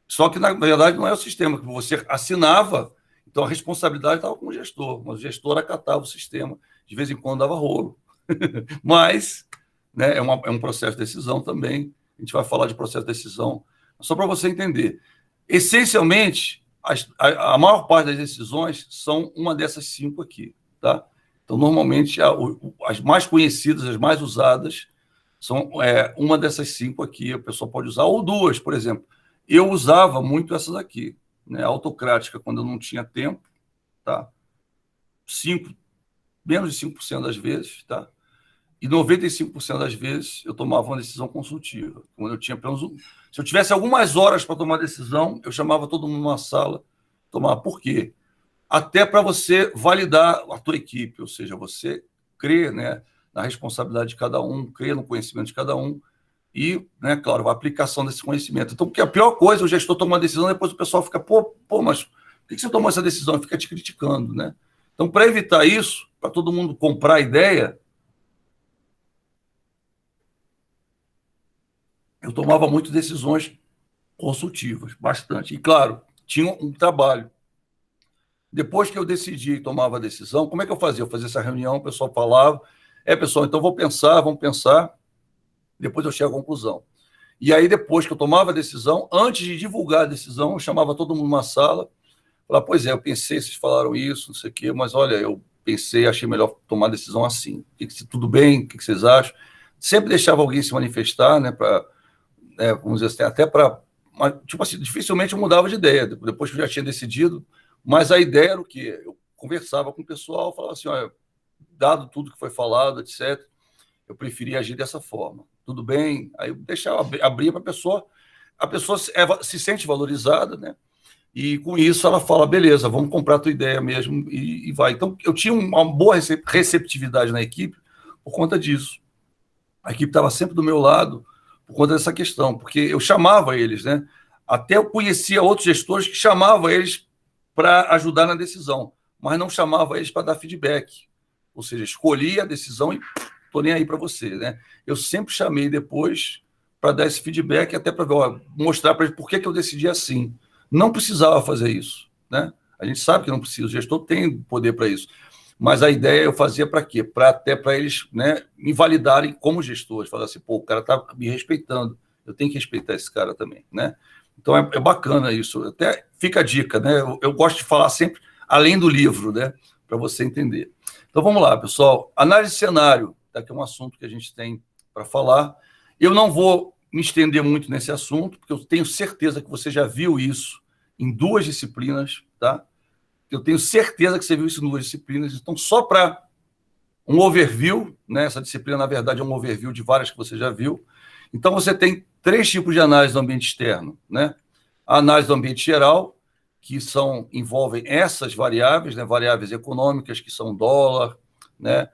Só que, na verdade, não é o sistema, que você assinava, então a responsabilidade estava com o gestor, mas o gestor acatava o sistema, de vez em quando dava rolo. Mas, né, é um processo de decisão também, a gente vai falar de processo de decisão, só para você entender. Essencialmente, a maior parte das decisões são uma dessas 5 aqui, tá? Então, normalmente, as mais conhecidas, as mais usadas, são uma dessas 5 aqui, a pessoa pode usar, ou 2, por exemplo. Eu usava muito essas aqui, né? Autocrática, quando eu não tinha tempo, tá? Menos de 5% das vezes, tá? E 95% das vezes eu tomava uma decisão consultiva. Quando eu tinha pelo menos se eu tivesse algumas horas para tomar decisão, eu chamava todo mundo numa sala, tomar. Por quê? Até para você validar a tua equipe, ou seja, você crê, né, na responsabilidade de cada um, crê no conhecimento de cada um e, né, claro, a aplicação desse conhecimento. Então, porque a pior coisa é o gestor tomar uma decisão, depois o pessoal fica, mas por que você tomou essa decisão? Fica te criticando, né? Então, para evitar isso, para todo mundo comprar a ideia, eu tomava muito decisões consultivas, bastante. E, claro, tinha um trabalho. Depois que eu decidi e tomava a decisão, como é que eu fazia? Eu fazia essa reunião, o pessoal falava, pessoal, então vamos pensar, depois eu chego à conclusão. E aí, depois que eu tomava a decisão, antes de divulgar a decisão, eu chamava todo mundo numa sala, falava, pois é, eu pensei, vocês falaram isso, não sei o quê, mas olha, eu pensei, achei melhor tomar a decisão assim. Tudo bem? O que vocês acham? Sempre deixava alguém se manifestar, né, vamos dizer assim, até para... Tipo assim, dificilmente eu mudava de ideia, depois que eu já tinha decidido, mas a ideia era o quê? Eu conversava com o pessoal, falava assim, olha, dado tudo que foi falado, etc., eu preferia agir dessa forma. Tudo bem? Aí eu deixava, abria para a pessoa se sente valorizada, né? E com isso ela fala, beleza, vamos comprar a tua ideia mesmo, e vai. Então, eu tinha uma boa receptividade na equipe por conta disso. A equipe estava sempre do meu lado por conta dessa questão, porque eu chamava eles, né? Até eu conhecia outros gestores que chamavam eles para ajudar na decisão, mas não chamava eles para dar feedback. Ou seja, escolhi a decisão e estou nem aí para você, né? Eu sempre chamei depois para dar esse feedback, até para mostrar para eles por que eu decidi assim. Não precisava fazer isso, né? A gente sabe que não precisa, o gestor tem poder para isso. Mas a ideia eu fazia para quê? Até para eles, né, me validarem como gestores. Falar assim, pô, o cara está me respeitando, eu tenho que respeitar esse cara também, né? Então é bacana isso. Até fica a dica, né? Eu gosto de falar sempre além do livro, né? Para você entender. Então vamos lá, pessoal. Análise de cenário, daqui é um assunto que a gente tem para falar. Eu não vou me estender muito nesse assunto, porque eu tenho certeza que você já viu isso em 2 disciplinas, tá? Eu tenho certeza que você viu isso em 2 disciplinas. Então, só para um overview, né? Essa disciplina, na verdade, é um overview de várias que você já viu. Então, você tem 3 tipos de análise do ambiente externo, né? A análise do ambiente geral, que envolvem essas variáveis, né? Variáveis econômicas, que são dólar, né?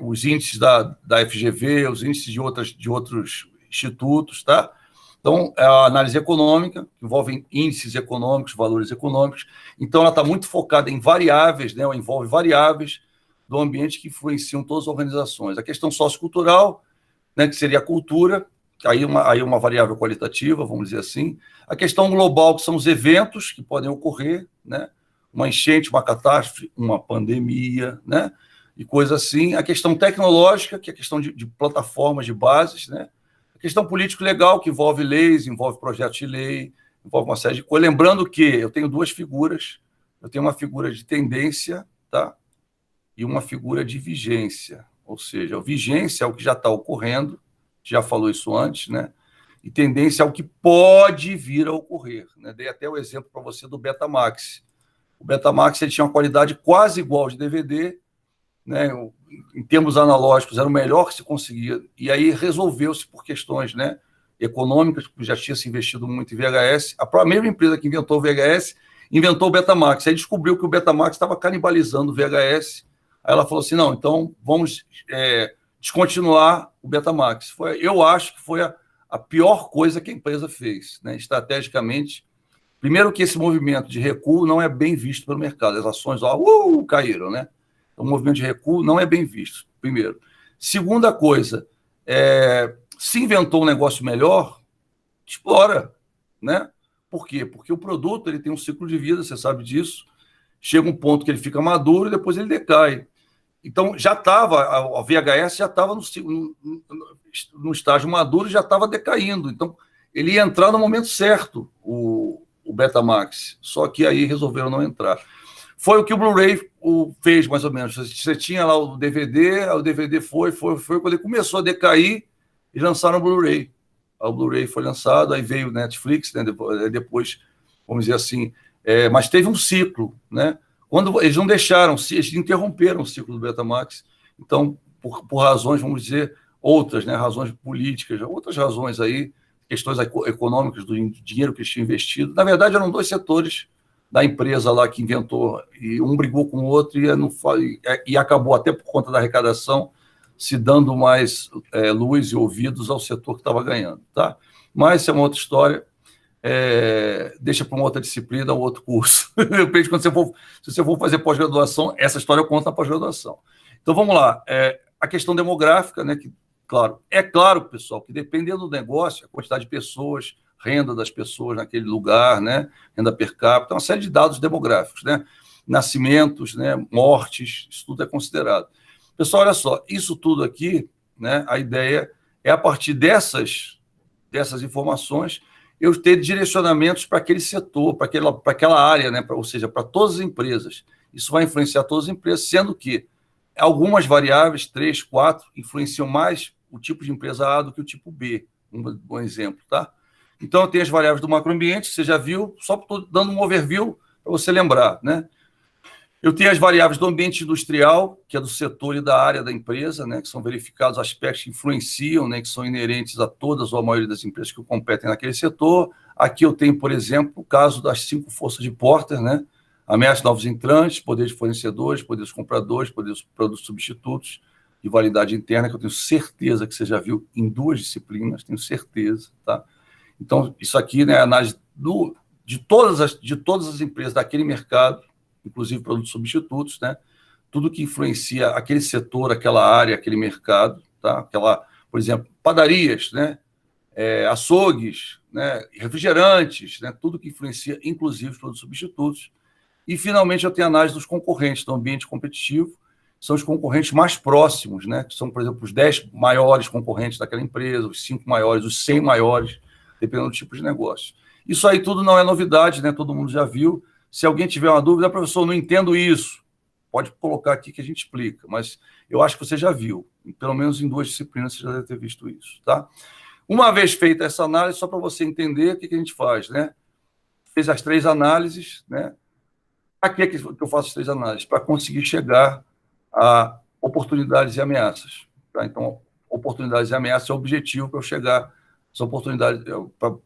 Os índices da FGV, os índices de outros institutos, tá? Então, é a análise econômica, que envolve índices econômicos, valores econômicos. Então, ela está muito focada em variáveis, né? Envolve variáveis, do ambiente que influenciam todas as organizações. A questão sociocultural, né, que seria a cultura, aí uma variável qualitativa, vamos dizer assim. A questão global, que são os eventos que podem ocorrer, né? Uma enchente, uma catástrofe, uma pandemia, né? E coisas assim. A questão tecnológica, que é a questão de plataformas, de bases, né? A questão político-legal, que envolve leis, envolve projetos de lei, envolve uma série de coisas. Lembrando que eu tenho duas figuras. Eu tenho uma figura de tendência, tá? E uma figura de vigência. Ou seja, a vigência é o que já está ocorrendo, já falou isso antes, né? E tendência é o que pode vir a ocorrer, né? Dei até o exemplo para você do Betamax. O Betamax ele tinha uma qualidade quase igual de DVD, né? Em termos analógicos, era o melhor que se conseguia, e aí resolveu-se por questões, né, econômicas, porque já tinha se investido muito em VHS. A mesma empresa que inventou o VHS inventou o Betamax. Aí descobriu que o Betamax estava canibalizando o VHS. Aí ela falou assim: não, então vamos descontinuar o Betamax. Eu acho que foi a pior coisa que a empresa fez, né, estrategicamente. Primeiro que esse movimento de recuo não é bem visto pelo mercado. As ações caíram, né? Então, o movimento de recuo não é bem visto, primeiro. Segunda coisa, se inventou um negócio melhor, explora, né? Por quê? Porque o produto ele tem um ciclo de vida, você sabe disso. Chega um ponto que ele fica maduro e depois ele decai. Então, já estava, a VHS já estava no estágio maduro e já estava decaindo. Então, ele ia entrar no momento certo, o Betamax. Só que aí resolveram não entrar. Foi o que o Blu-ray fez, mais ou menos. Você tinha lá o DVD foi. Quando ele começou a decair, eles lançaram o Blu-ray. O Blu-ray foi lançado, aí veio o Netflix, né? Depois, vamos dizer assim, mas teve um ciclo, né? Quando eles não deixaram, eles interromperam o ciclo do Betamax. Então, por razões, vamos dizer, outras, né? Razões políticas, outras razões aí, questões econômicas do dinheiro que eles tinham investido. Na verdade, eram dois setores da empresa lá que inventou, e um brigou com o outro e acabou, até por conta da arrecadação, se dando mais luz e ouvidos ao setor que estava ganhando, tá? Mas isso é uma outra história, deixa para uma outra disciplina, um outro curso. Depende quando se você for fazer pós-graduação, essa história eu conto na pós-graduação. Então, vamos lá. A questão demográfica, né, que, claro, pessoal, que dependendo do negócio, a quantidade de pessoas, renda das pessoas naquele lugar, né, renda per capita, uma série de dados demográficos, né, nascimentos, né, mortes, isso tudo é considerado. Pessoal, olha só, isso tudo aqui, né, a ideia é, a partir dessas informações, eu ter direcionamentos para aquele setor, para aquela área, né, ou seja, para todas as empresas. Isso vai influenciar todas as empresas, sendo que algumas variáveis, 3, 4, influenciam mais o tipo de empresa A do que o tipo B. Um bom exemplo, tá? Então, eu tenho as variáveis do macroambiente, você já viu, só estou dando um overview para você lembrar, né? Eu tenho as variáveis do ambiente industrial, que é do setor e da área da empresa, né? Que são verificados aspectos que influenciam, né? Que são inerentes a todas ou a maioria das empresas que competem naquele setor. Aqui eu tenho, por exemplo, o caso das 5 forças de Porter, né? Ameaça de novos entrantes, poder de fornecedores, poder dos compradores, poder dos produtos substitutos e validade interna, que eu tenho certeza que você já viu em 2 disciplinas, tenho certeza, tá? Então, isso aqui, né, é a análise de todas as empresas daquele mercado, inclusive produtos substitutos, né? Tudo que influencia aquele setor, aquela área, aquele mercado, tá? Por exemplo, padarias, né? Açougues, né? Refrigerantes, né? Tudo que influencia, inclusive, os produtos substitutos. E, finalmente, eu tenho a análise dos concorrentes do ambiente competitivo, são os concorrentes mais próximos, né? Que são, por exemplo, os 10 maiores concorrentes daquela empresa, os 5 maiores, os 100 maiores, dependendo do tipo de negócio. Isso aí tudo não é novidade, né? Todo mundo já viu. Se alguém tiver uma dúvida, professor, não entendo isso, pode colocar aqui que a gente explica, mas eu acho que você já viu, pelo menos em 2 disciplinas você já deve ter visto isso, tá? Uma vez feita essa análise, só para você entender o que a gente faz, né? Fez as 3 análises, né? Para que eu faço as 3 análises? Para conseguir chegar a oportunidades e ameaças, tá? Então, oportunidades e ameaças é o objetivo para eu chegar, as oportunidades,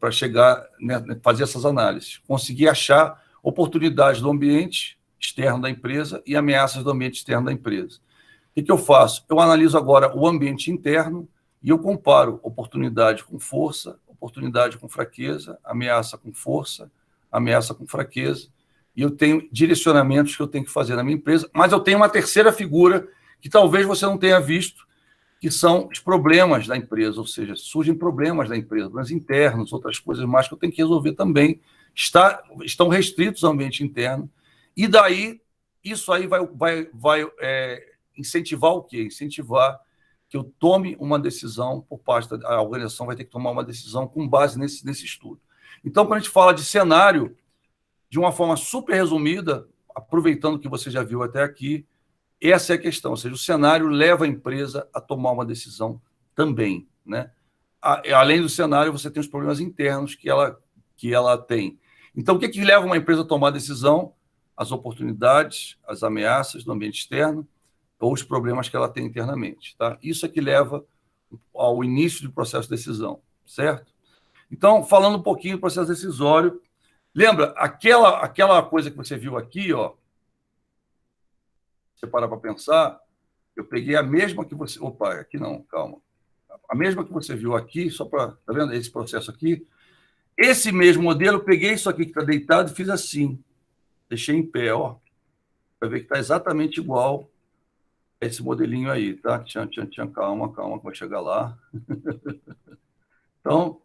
para chegar, né, fazer essas análises, conseguir achar oportunidades do ambiente externo da empresa e ameaças do ambiente externo da empresa. O que eu faço? Eu analiso agora o ambiente interno e eu comparo oportunidade com força, oportunidade com fraqueza, ameaça com força, ameaça com fraqueza, e eu tenho direcionamentos que eu tenho que fazer na minha empresa, mas eu tenho uma terceira figura que talvez você não tenha visto, que são os problemas da empresa, ou seja, surgem problemas da empresa, problemas internos, outras coisas mais que eu tenho que resolver também, estão restritos ao ambiente interno, e daí isso aí vai incentivar o quê? Incentivar que eu tome uma decisão por parte da organização, vai ter que tomar uma decisão com base nesse estudo. Então, quando a gente fala de cenário, de uma forma super resumida, aproveitando que você já viu até aqui, essa é a questão, ou seja, o cenário leva a empresa a tomar uma decisão também, né? Além do cenário, você tem os problemas internos que ela tem. Então, o que leva uma empresa a tomar decisão? As oportunidades, as ameaças do ambiente externo ou os problemas que ela tem internamente, tá? Isso é que leva ao início do processo de decisão, certo? Então, falando um pouquinho do processo decisório, lembra aquela coisa que você viu aqui, ó? Você parar para pensar, eu peguei a mesma que você... Opa, aqui não, calma. A mesma que você viu aqui, só para... Tá vendo esse processo aqui? Esse mesmo modelo, eu peguei isso aqui que está deitado e fiz assim. Deixei em pé, ó. Vai ver que está exatamente igual a esse modelinho aí, tá? Calma, que vai chegar lá. Então,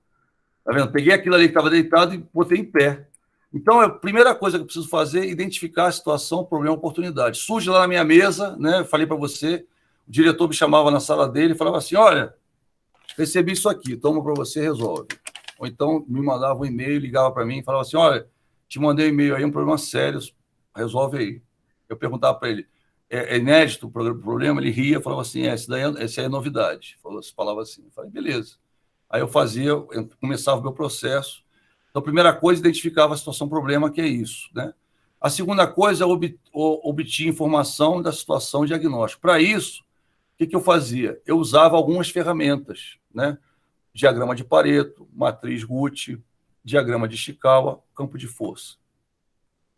tá vendo? Peguei aquilo ali que estava deitado e botei em pé. Então, a primeira coisa que eu preciso fazer é identificar a situação, problema, oportunidade. Surge lá na minha mesa, né? Falei para você, o diretor me chamava na sala dele e falava assim: olha, recebi isso aqui, toma para você, resolve. Ou então me mandava um e-mail, ligava para mim e falava assim: olha, te mandei um e-mail aí, um problema sério, resolve aí. Eu perguntava para ele: é inédito o problema? Ele ria, falava assim: essa aí é novidade. Falava assim. Eu falei: beleza. Aí eu começava o meu processo. Então, a primeira coisa, identificava a situação problema, que é isso, né? A segunda coisa é obter informação da situação diagnóstica. Para isso, o que eu fazia? Eu usava algumas ferramentas, né? Diagrama de Pareto, matriz Guth, diagrama de Ishikawa, campo de força.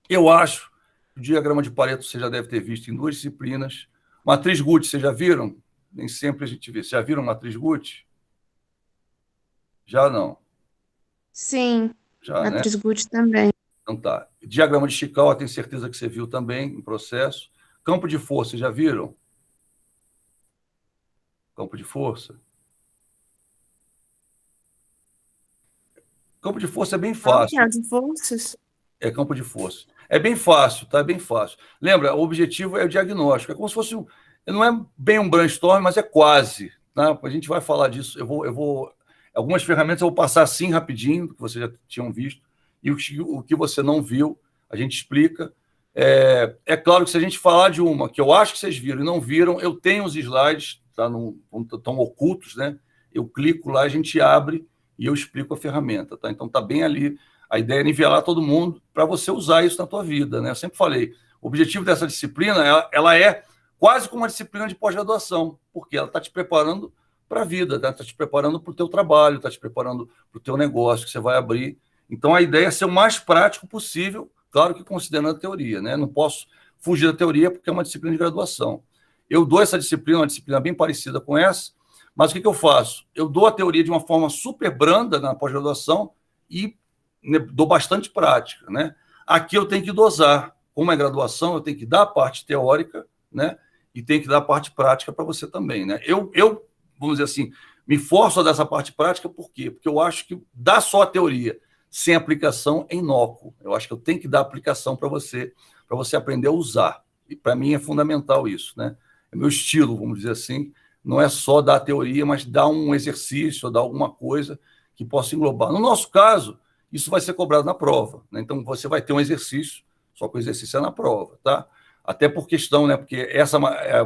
Eu acho que o diagrama de Pareto você já deve ter visto em 2 disciplinas. Matriz Guth, vocês já viram? Nem sempre a gente vê. Vocês já viram matriz Guth? Já não. Sim, Já, né? matriz Guth também. Então tá. Diagrama de Ishikawa, tenho certeza que você viu também em processo. Campo de força, já viram? Campo de força? Campo de força é bem Qual que é fácil. o de forças? É campo de força. É bem fácil, tá? É bem fácil. Lembra, o objetivo é o diagnóstico. É como se fosse não é bem um brainstorm, mas é quase. Tá? A gente vai falar disso. Algumas ferramentas eu vou passar assim rapidinho, que vocês já tinham visto, e o que você não viu, a gente explica. É claro que se a gente falar de uma que eu acho que vocês viram e não viram, eu tenho os slides, estão ocultos, né? Eu clico lá, a gente abre e eu explico a ferramenta, tá? Então tá bem ali. A ideia é nivelar todo mundo para você usar isso na tua vida, né? Eu sempre falei, o objetivo dessa disciplina, ela é quase como uma disciplina de pós-graduação, porque ela está te preparando para a vida, está te preparando para o teu trabalho, está te preparando para o teu negócio que você vai abrir. Então, a ideia é ser o mais prático possível, claro que considerando a teoria, né? Não posso fugir da teoria porque é uma disciplina de graduação. Eu dou essa disciplina, uma disciplina bem parecida com essa, mas o que eu faço? Eu dou a teoria de uma forma super branda na pós-graduação e dou bastante prática, né? Aqui eu tenho que dosar. Como é graduação, eu tenho que dar a parte teórica, né? E tenho que dar a parte prática para você também, né? Eu, vamos dizer assim, me forço a dar essa parte prática, por quê? Porque eu acho que dar só a teoria sem aplicação é inócuo. Eu acho que eu tenho que dar aplicação para você aprender a usar. E para mim é fundamental isso, né? É meu estilo, vamos dizer assim. Não é só dar a teoria, mas dar um exercício, dar alguma coisa que possa englobar. No nosso caso, isso vai ser cobrado na prova, né? Então, você vai ter um exercício, só que o exercício é na prova, tá? Até por questão, né? Porque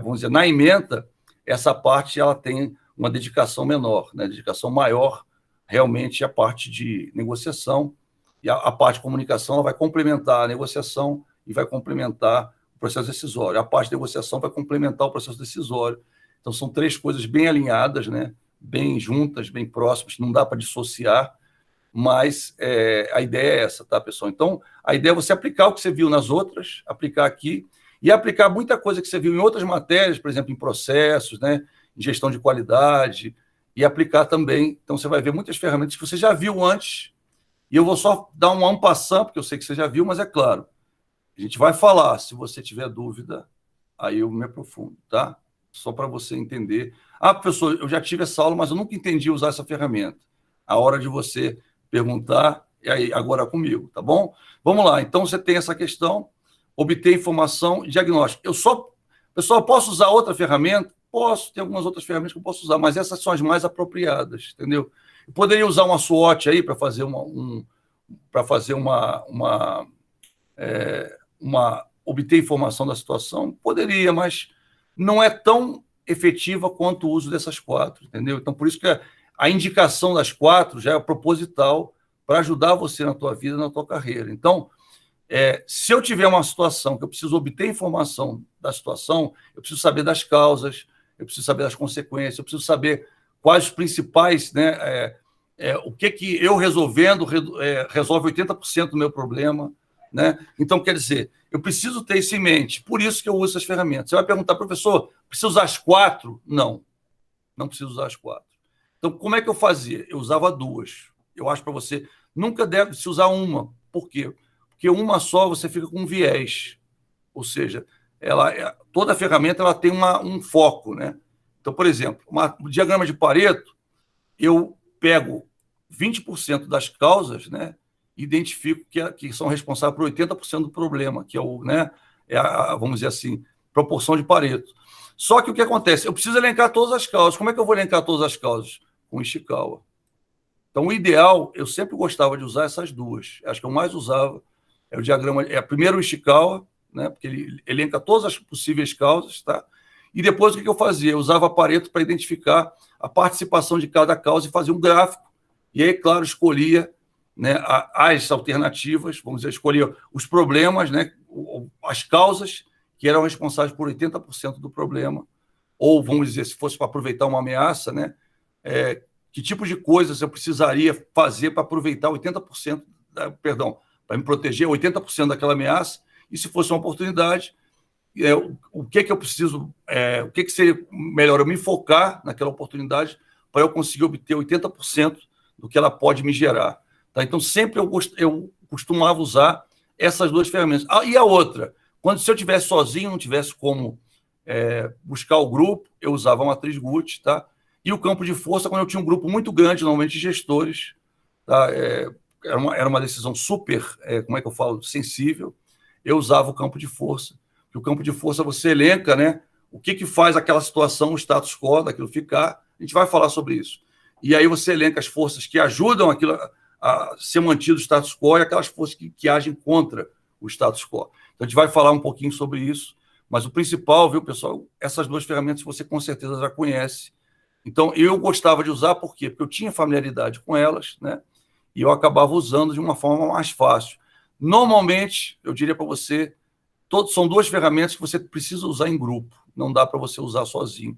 vamos dizer, na ementa, essa parte ela tem uma dedicação menor, né? Dedicação maior, realmente, a parte de negociação, e a parte de comunicação ela vai complementar a negociação e vai complementar o processo decisório. A parte de negociação vai complementar o processo decisório. Então, são 3 coisas bem alinhadas, né? Bem juntas, bem próximas, não dá para dissociar, mas a ideia é essa, tá, pessoal? Então, a ideia é você aplicar o que você viu nas outras, aplicar aqui, e aplicar muita coisa que você viu em outras matérias, por exemplo, em processos, né, em gestão de qualidade, e aplicar também. Então, você vai ver muitas ferramentas que você já viu antes, e eu vou só dar um en passant, porque eu sei que você já viu, mas é claro, A gente vai falar, se você tiver dúvida, aí eu me aprofundo, tá? Só para você entender. Ah, professor, eu já tive essa aula, mas eu nunca entendi usar essa ferramenta. A hora de você perguntar é aí, agora comigo, tá bom? Vamos lá, então você tem essa questão, obter informação e diagnóstico. Pessoal, posso usar outra ferramenta? Posso, tem algumas outras ferramentas que eu posso usar, mas essas são as mais apropriadas, entendeu? Eu poderia usar uma SWOT aí para fazer obter informação da situação? Poderia, mas não é tão efetiva quanto o uso dessas quatro, entendeu? Então, por isso que a indicação das quatro já é proposital para ajudar você na tua vida, na tua carreira. Então, se eu tiver uma situação que eu preciso obter informação da situação, eu preciso saber das causas, eu preciso saber das consequências, eu preciso saber quais os principais, né, o que eu resolvendo resolve 80% do meu problema, né? Então, quer dizer, eu preciso ter isso em mente, por isso que eu uso essas ferramentas. Você vai perguntar, professor, preciso usar as quatro? Não, não preciso usar as quatro. Então, como é que eu fazia? Eu usava duas. Eu acho para você, nunca deve se usar uma. Por quê? Porque uma só você fica com um viés. Ou seja, toda ferramenta ela tem um foco, né? Então, por exemplo, o diagrama de Pareto, eu pego 20% das causas, né? Identifico que são responsáveis por 80% do problema, que vamos dizer assim, proporção de Pareto. Só que o que acontece? Eu preciso elencar todas as causas. Como é que eu vou elencar todas as causas? Com Ishikawa. Então, o ideal, eu sempre gostava de usar essas duas. Acho que eu mais usava é o diagrama, primeiro o Ishikawa, né, porque ele elenca todas as possíveis causas, tá? E depois o que eu fazia? Eu usava Pareto para identificar a participação de cada causa e fazia um gráfico. E aí, claro, escolhia, né, as alternativas, vamos dizer, escolhia os problemas, né, as causas que eram responsáveis por 80% do problema, ou, vamos dizer, se fosse para aproveitar uma ameaça, né, que tipo de coisas eu precisaria fazer para aproveitar 80%, para me proteger 80% daquela ameaça, e se fosse uma oportunidade, o que eu preciso, o que seria melhor eu me focar naquela oportunidade para eu conseguir obter 80% do que ela pode me gerar. Tá? Então, sempre eu costumava usar essas duas ferramentas. E a outra, se eu estivesse sozinho, não tivesse como buscar o grupo, eu usava a matriz Guth, tá? E o campo de força, quando eu tinha um grupo muito grande, normalmente de gestores, tá? Era uma decisão super, como é que eu falo, sensível, eu usava o campo de força. Porque o campo de força você elenca, né, o que faz aquela situação, o status quo daquilo ficar, a gente vai falar sobre isso. E aí você elenca as forças que ajudam aquilo a ser mantido o status quo e aquelas forças que agem contra o status quo. Então a gente vai falar um pouquinho sobre isso, mas o principal, viu, pessoal, essas duas ferramentas você com certeza já conhece. Então eu gostava de usar, por quê? Porque eu tinha familiaridade com elas, né? E eu acabava usando de uma forma mais fácil. Normalmente, eu diria para você, são duas ferramentas que você precisa usar em grupo, não dá para você usar sozinho.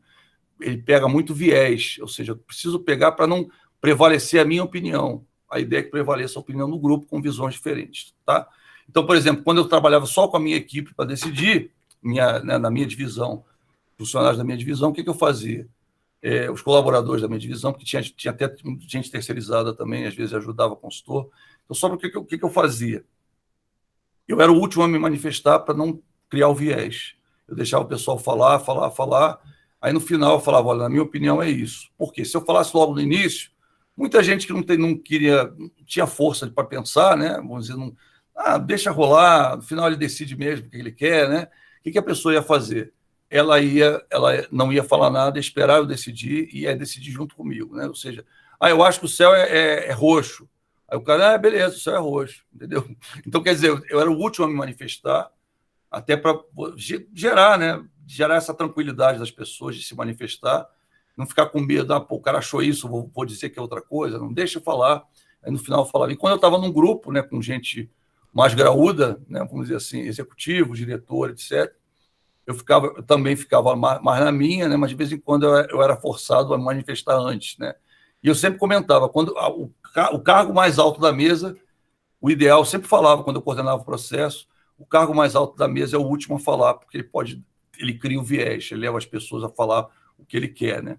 Ele pega muito viés, ou seja, eu preciso pegar para não prevalecer a minha opinião. A ideia é que prevaleça a opinião do grupo com visões diferentes, tá? Então, por exemplo, quando eu trabalhava só com a minha equipe para decidir, na minha divisão, funcionários da minha divisão, o que eu fazia? Os colaboradores da minha divisão, porque tinha até gente terceirizada também, às vezes ajudava o consultor. Então, só o que eu fazia? Eu era o último a me manifestar para não criar o viés. Eu deixava o pessoal falar. Aí, no final, eu falava, olha, na minha opinião é isso. Porque se eu falasse logo no início, muita gente que não tinha força para pensar, né? Vamos dizer, deixa rolar, no final ele decide mesmo o que ele quer, né? O que a pessoa ia fazer? Ela não ia falar nada, ia esperar eu decidir e ia decidir junto comigo, né? Ou seja, eu acho que o céu é roxo. Aí o cara, beleza, o céu é roxo, entendeu? Então, quer dizer, eu era o último a me manifestar, até para gerar, né? Gerar essa tranquilidade das pessoas de se manifestar, não ficar com medo, o cara achou isso, vou dizer que é outra coisa, não deixa eu falar. Aí no final eu falava. E quando eu estava num grupo, né, com gente mais graúda, né, vamos dizer assim, executivo, diretor, etc., eu também ficava mais na minha, né, mas de vez em quando eu era forçado a manifestar antes, né? E eu sempre comentava, quando o cargo mais alto da mesa, o ideal, eu sempre falava quando eu coordenava o processo, o cargo mais alto da mesa é o último a falar, porque ele cria um viés, ele leva as pessoas a falar o que ele quer, né?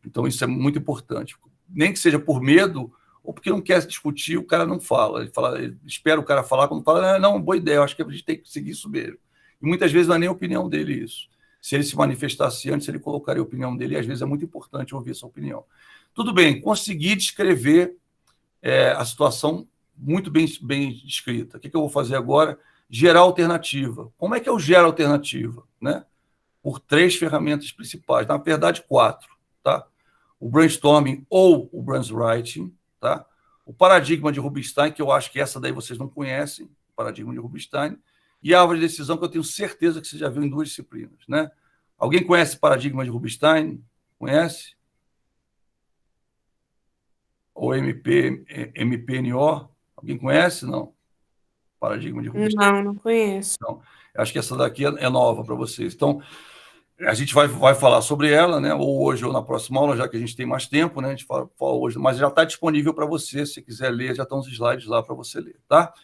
Então isso é muito importante. Nem que seja por medo ou porque não quer discutir, o cara não fala. Ele espera o cara falar, quando fala, não, boa ideia, eu acho que a gente tem que seguir isso mesmo. E muitas vezes não é nem a opinião dele isso. Se ele se manifestasse antes, ele colocaria a opinião dele, e às vezes é muito importante ouvir essa opinião. Tudo bem, consegui descrever a situação muito bem descrita. O que eu vou fazer agora? Gerar alternativa. Como é que eu gero alternativa? Né? Por 3 ferramentas principais, na verdade 4. Tá? O brainstorming ou o brainwriting, tá? O paradigma de Rubinstein, que eu acho que essa daí vocês não conhecem, o paradigma de Rubinstein, e a árvore de decisão, que eu tenho certeza que você já viu em 2 disciplinas. Né? Alguém conhece o paradigma de Rubinstein? Conhece? Ou MPNO? Alguém conhece? Não. Paradigma de Rubinstein. Não conheço. Não. Acho que essa daqui é nova para vocês. Então, a gente vai falar sobre ela, né? Ou hoje ou na próxima aula, já que a gente tem mais tempo, né? A gente fala hoje, mas já está disponível para você, se quiser ler, já estão os slides lá para você ler, tá?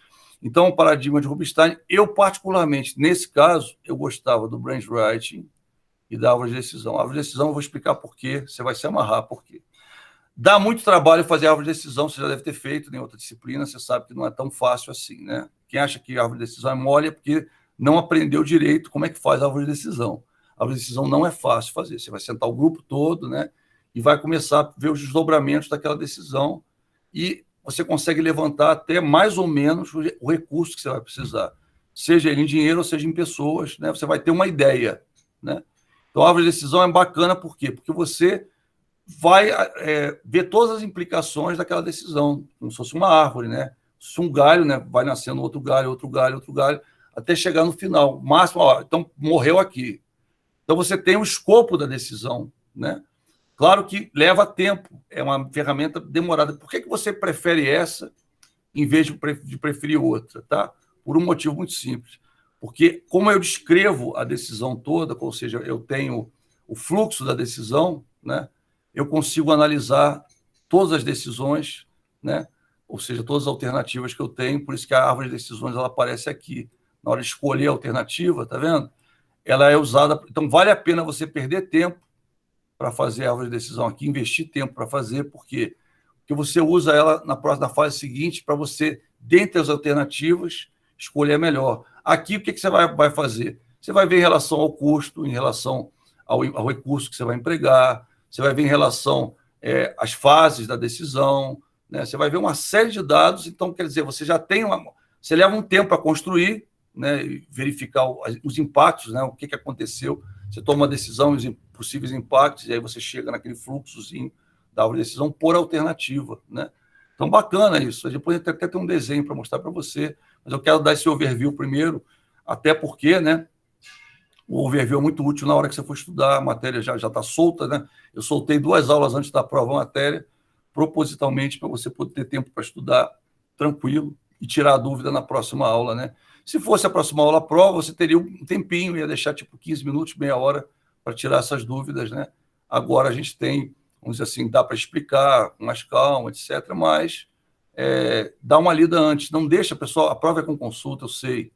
Então, o paradigma de Rubinstein, eu particularmente, nesse caso, eu gostava do brainwriting e da árvore de decisão. A árvore de decisão eu vou explicar por quê, você vai se amarrar por quê. Dá muito trabalho fazer a árvore de decisão, você já deve ter feito em outra disciplina, você sabe que não é tão fácil assim, né? Quem acha que a árvore de decisão é mole é porque não aprendeu direito como é que faz a árvore de decisão. A árvore de decisão não é fácil fazer, você vai sentar o grupo todo, né? E vai começar a ver os desdobramentos daquela decisão e você consegue levantar até mais ou menos o recurso que você vai precisar, seja ele em dinheiro ou seja em pessoas, né? Você vai ter uma ideia, né? Então, a árvore de decisão é bacana, por quê? Porque você vai ver todas as implicações daquela decisão, como se fosse uma árvore, né? Se um galho, né, vai nascendo outro galho, outro galho, outro galho, até chegar no final. Máximo, ó, então morreu aqui. Então você tem o escopo da decisão, né? Claro que leva tempo, é uma ferramenta demorada. Por que você prefere essa em vez de preferir outra, tá? Por um motivo muito simples. Porque como eu descrevo a decisão toda, ou seja, eu tenho o fluxo da decisão, né? Eu consigo analisar todas as decisões, né? Ou seja, todas as alternativas que eu tenho, por isso que a árvore de decisões ela aparece aqui. Na hora de escolher a alternativa, tá vendo? Ela é usada... Então, vale a pena você perder tempo para fazer a árvore de decisão aqui, investir tempo para fazer, porque você usa ela na fase seguinte para você, dentre as alternativas, escolher a melhor. Aqui, o que você vai fazer? Você vai ver em relação ao custo, em relação ao recurso que você vai empregar, você vai ver em relação às fases da decisão, né? Você vai ver uma série de dados, então, quer dizer, você já tem você leva um tempo para construir, né, e verificar os impactos, né, o que aconteceu, você toma uma decisão, os possíveis impactos, e aí você chega naquele fluxozinho da decisão por alternativa, né? Então, bacana isso. Depois até tem um desenho para mostrar para você, mas eu quero dar esse overview primeiro, até porque, né, o overview é muito útil na hora que você for estudar, a matéria já está solta, né? Eu soltei 2 aulas antes da prova a matéria, propositalmente para você poder ter tempo para estudar tranquilo e tirar a dúvida na próxima aula, né? Se fosse a próxima aula a prova, você teria um tempinho, ia deixar tipo 15 minutos, meia hora para tirar essas dúvidas, né? Agora a gente tem, vamos dizer assim, dá para explicar com mais calma, etc., mas dá uma lida antes, não deixa, pessoal, a prova é com consulta, eu sei,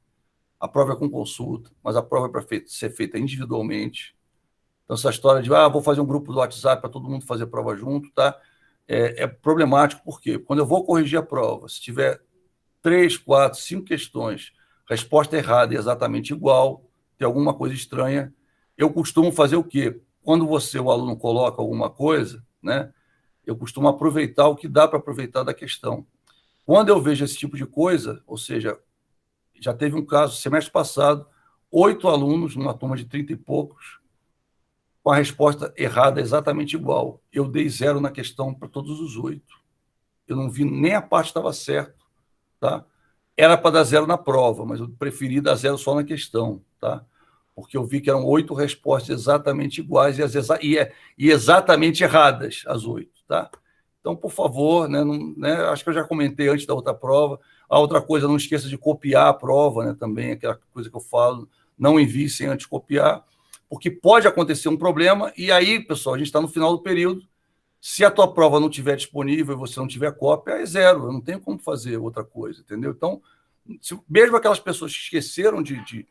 a prova é com consulta, mas a prova é para ser feita individualmente. Então, essa história de, vou fazer um grupo do WhatsApp para todo mundo fazer prova junto, tá? É problemático, porque quando eu vou corrigir a prova, se tiver 3, 4, 5 questões, resposta errada e exatamente igual, tem alguma coisa estranha, eu costumo fazer o quê? Quando o aluno coloca alguma coisa, né, eu costumo aproveitar o que dá para aproveitar da questão. Quando eu vejo esse tipo de coisa, ou seja, já teve um caso, semestre passado, 8 alunos, numa turma de 30 e poucos, com a resposta errada exatamente igual. Eu dei 0 na questão para todos os 8. Eu não vi nem a parte estava certa, tá? Era para dar 0 na prova, mas eu preferi dar 0 só na questão, tá? Porque eu vi que eram 8 respostas exatamente iguais e exatamente erradas, as 8, tá? Então, por favor, né, acho que eu já comentei antes da outra prova. A outra coisa, não esqueça de copiar a prova, né, também, aquela coisa que eu falo, não envie sem antes copiar, porque pode acontecer um problema, e aí, pessoal, a gente está no final do período, se a tua prova não estiver disponível e você não tiver cópia, é 0, eu não tenho como fazer outra coisa, entendeu? Então, mesmo aquelas pessoas que esqueceram de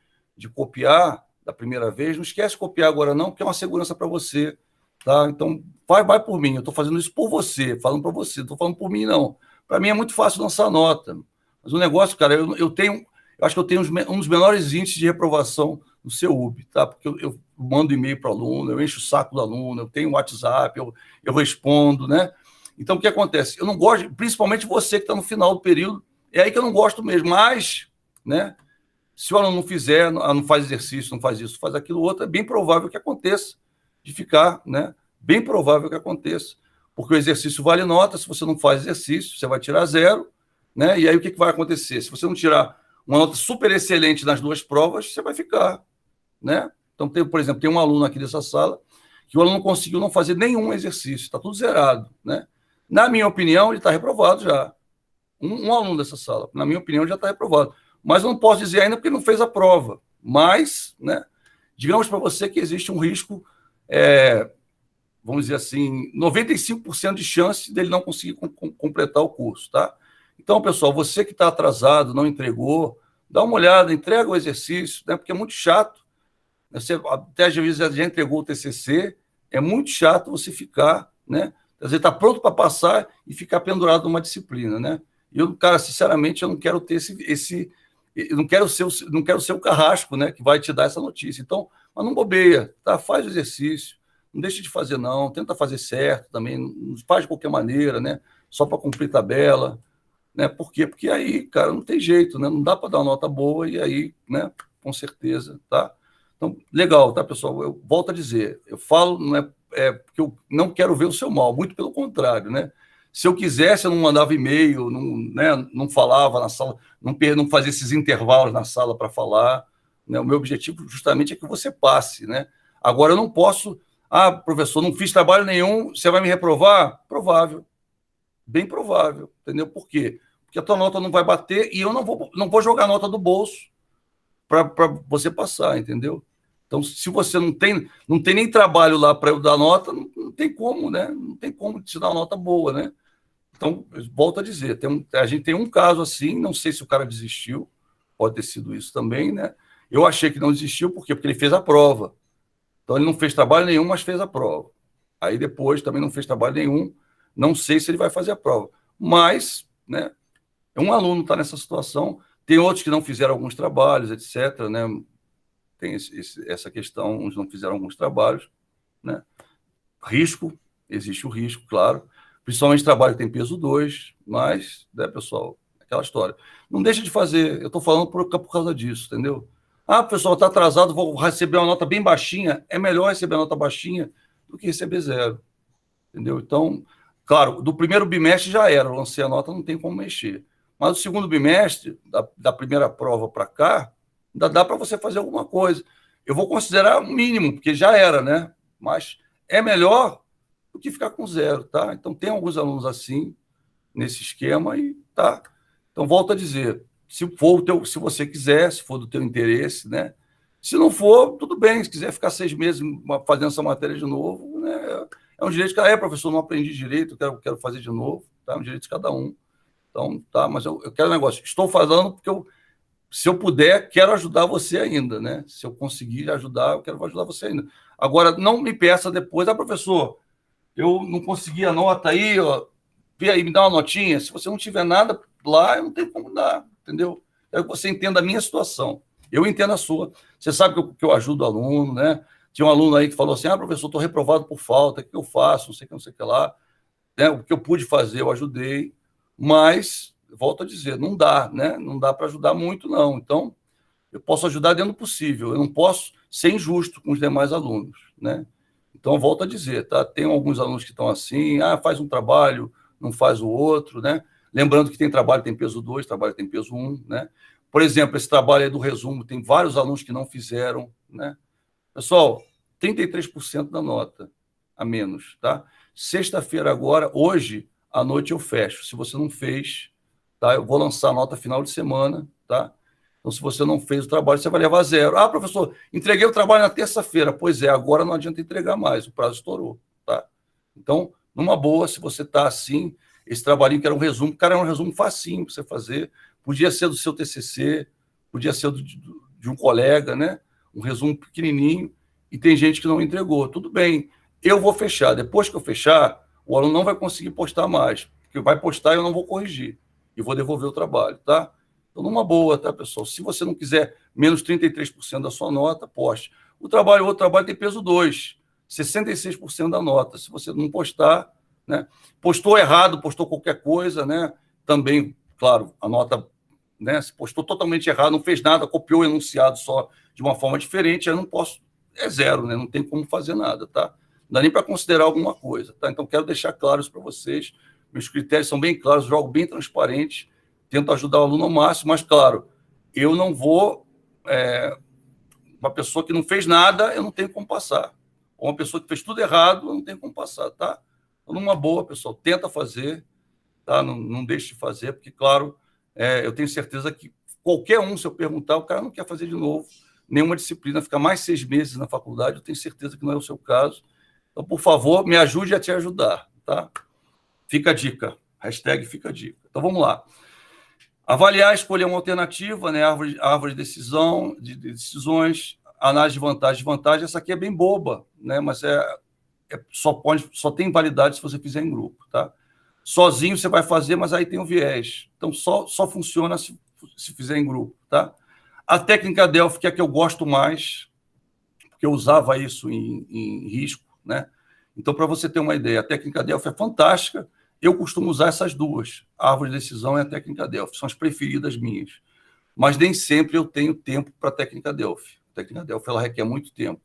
copiar da primeira vez, não esquece de copiar agora não, porque é uma segurança para você, tá? Então, vai por mim, eu estou fazendo isso por você, falando para você, não estou falando por mim não, para mim é muito fácil lançar nota. Mas o negócio, cara, eu acho que eu tenho um dos menores índices de reprovação no CEUB, tá? Porque eu mando e-mail para o aluno, eu encho o saco do aluno, eu tenho WhatsApp, eu respondo, né? Então, o que acontece? Eu não gosto, principalmente você que está no final do período, é aí que eu não gosto mesmo, mas, né? Se o aluno não fizer, não faz exercício, não faz isso, faz aquilo outro, é bem provável que aconteça de ficar, né? Bem provável que aconteça, porque o exercício vale nota, se você não faz exercício, você vai tirar 0, né? E aí o que vai acontecer? Se você não tirar uma nota super excelente nas 2 provas, você vai ficar, né? Então, por exemplo, tem um aluno aqui dessa sala que o aluno conseguiu não fazer nenhum exercício, está tudo zerado, né? Na minha opinião, ele está reprovado já. Um aluno dessa sala, na minha opinião, já está reprovado. Mas eu não posso dizer ainda porque não fez a prova. Mas, né, digamos para você que existe um risco, vamos dizer assim, 95% de chance dele não conseguir completar o curso, tá? Então, pessoal, você que está atrasado, não entregou, dá uma olhada, entrega o exercício, né, porque é muito chato. Você até às vezes já entregou o TCC, é muito chato você ficar, né? Quer dizer, está pronto para passar e ficar pendurado numa disciplina, né? E eu, cara, sinceramente, eu não quero ter eu não quero ser o carrasco, né, que vai te dar essa notícia. Então, mas não bobeia, tá? Faz o exercício, não deixe de fazer não, tenta fazer certo também, não faz de qualquer maneira, né? Só para cumprir tabela, né? Por quê? Porque aí, cara, não tem jeito, né? Não dá para dar uma nota boa e aí, né? Com certeza, tá? Então, legal, tá, pessoal? Eu volto a dizer, eu falo, não porque eu não quero ver o seu mal, muito pelo contrário, né? Se eu quisesse, eu não mandava e-mail, não, né, não falava na sala, não fazia esses intervalos na sala para falar, né? O meu objetivo justamente é que você passe, né? Agora, eu não posso, professor, não fiz trabalho nenhum, você vai me reprovar? Provável, bem provável, entendeu? Por quê? Porque a tua nota não vai bater e eu não vou jogar a nota do bolso para você passar, entendeu? Então, se você não tem nem trabalho lá para eu dar nota, não tem como, né? Não tem como te dar uma nota boa, né? Então, volto a dizer, a gente tem um caso assim, não sei se o cara desistiu, pode ter sido isso também, né? Eu achei que não desistiu, por quê? Porque ele fez a prova. Então, ele não fez trabalho nenhum, mas fez a prova. Aí, depois, também não fez trabalho nenhum, não sei se ele vai fazer a prova. Mas, né, um aluno está nessa situação, tem outros que não fizeram alguns trabalhos, etc., né? Tem essa questão, uns não fizeram alguns trabalhos, né? Risco, existe o risco, claro, principalmente trabalho que tem peso 2, mas, né, pessoal, aquela história. Não deixa de fazer, eu estou falando por causa disso, entendeu? Pessoal, está atrasado, vou receber uma nota bem baixinha, é melhor receber a nota baixinha do que receber 0, entendeu? Então, claro, do primeiro bimestre já era, eu lancei a nota, não tem como mexer. Mas do segundo bimestre, da primeira prova para cá, ainda dá para você fazer alguma coisa. Eu vou considerar o mínimo, porque já era, né? Mas é melhor do que ficar com 0, tá? Então, tem alguns alunos assim, nesse esquema, e tá. Então, volto a dizer, se você quiser, se for do teu interesse, né? Se não for, tudo bem, se quiser ficar 6 meses fazendo essa matéria de novo, né? É um direito que, professor, não aprendi direito, quero fazer de novo, tá? É um direito de cada um. Então, tá, mas eu quero um negócio, estou falando porque se eu puder, quero ajudar você ainda, né? Se eu conseguir ajudar, eu quero ajudar você ainda. Agora, não me peça depois, professor, eu não consegui a nota aí, ó, vê aí, me dá uma notinha. Se você não tiver nada lá, eu não tenho como dar, entendeu? É que você entenda a minha situação. Eu entendo a sua. Você sabe que eu ajudo o aluno, né? Tinha um aluno aí que falou assim, professor, estou reprovado por falta, o que eu faço? Não sei o que lá. Né? O que eu pude fazer, eu ajudei, mas, volto a dizer, não dá, né? Não dá para ajudar muito, não. Então, eu posso ajudar dentro do possível, eu não posso ser injusto com os demais alunos, né? Então, volto a dizer, tá? Tem alguns alunos que estão assim, faz um trabalho, não faz o outro, né? Lembrando que tem trabalho que tem peso 2, trabalho que tem peso 1, né? Por exemplo, esse trabalho aí do resumo, tem vários alunos que não fizeram, né? Pessoal, 33% da nota a menos, tá? Sexta-feira agora, hoje, à noite eu fecho. Se você não fez, tá? Eu vou lançar a nota final de semana, tá? Então, se você não fez o trabalho, você vai levar 0. Professor, entreguei o trabalho na terça-feira. Pois é, agora não adianta entregar mais, o prazo estourou, tá? Então, numa boa, se você está assim, esse trabalhinho que era um resumo, cara, era um resumo facinho para você fazer, podia ser do seu TCC, podia ser de um colega, né? Um resumo pequenininho, e tem gente que não entregou. Tudo bem, eu vou fechar. Depois que eu fechar, o aluno não vai conseguir postar mais. porque vai postar e eu não vou corrigir. E vou devolver o trabalho, tá? Então, numa boa, tá, pessoal? Se você não quiser menos 33% da sua nota, poste. O outro trabalho tem peso 2, 66% da nota. Se você não postar, né? Postou errado, postou qualquer coisa, né? Também, claro, a nota, né? Se postou totalmente errado, não fez nada, copiou o enunciado só de uma forma diferente, aí eu não posso, é zero, né? Não tem como fazer nada, tá? Não dá nem para considerar alguma coisa, tá? Então, quero deixar claro isso para vocês. Meus critérios são bem claros, jogo bem transparente, tento ajudar o aluno ao máximo, mas, claro, eu não vou... uma pessoa que não fez nada, eu não tenho como passar. Ou uma pessoa que fez tudo errado, eu não tenho como passar, tá? Então, numa boa, pessoal, tenta fazer, tá? Não deixe de fazer, porque, claro, eu tenho certeza que qualquer um, se eu perguntar, o cara não quer fazer de novo nenhuma disciplina, ficar mais 6 meses na faculdade, eu tenho certeza que não é o seu caso. Então, por favor, me ajude a te ajudar, tá? Fica a dica. Hashtag fica a dica. Então, vamos lá. Avaliar, escolher uma alternativa, né? Árvore de decisões, análise de vantagem e desvantagem. Essa aqui é bem boba, né? Mas só tem validade se você fizer em grupo, tá? Sozinho você vai fazer, mas aí tem um viés. Então, só funciona se fizer em grupo, tá? A técnica Delphi, que é a que eu gosto mais, porque eu usava isso em risco, né? Então, para você ter uma ideia, a técnica Delphi é fantástica. Eu costumo usar essas duas, a árvore de decisão e a técnica Delphi, são as preferidas minhas. Mas nem sempre eu tenho tempo para a técnica Delphi. A técnica Delphi ela requer muito tempo.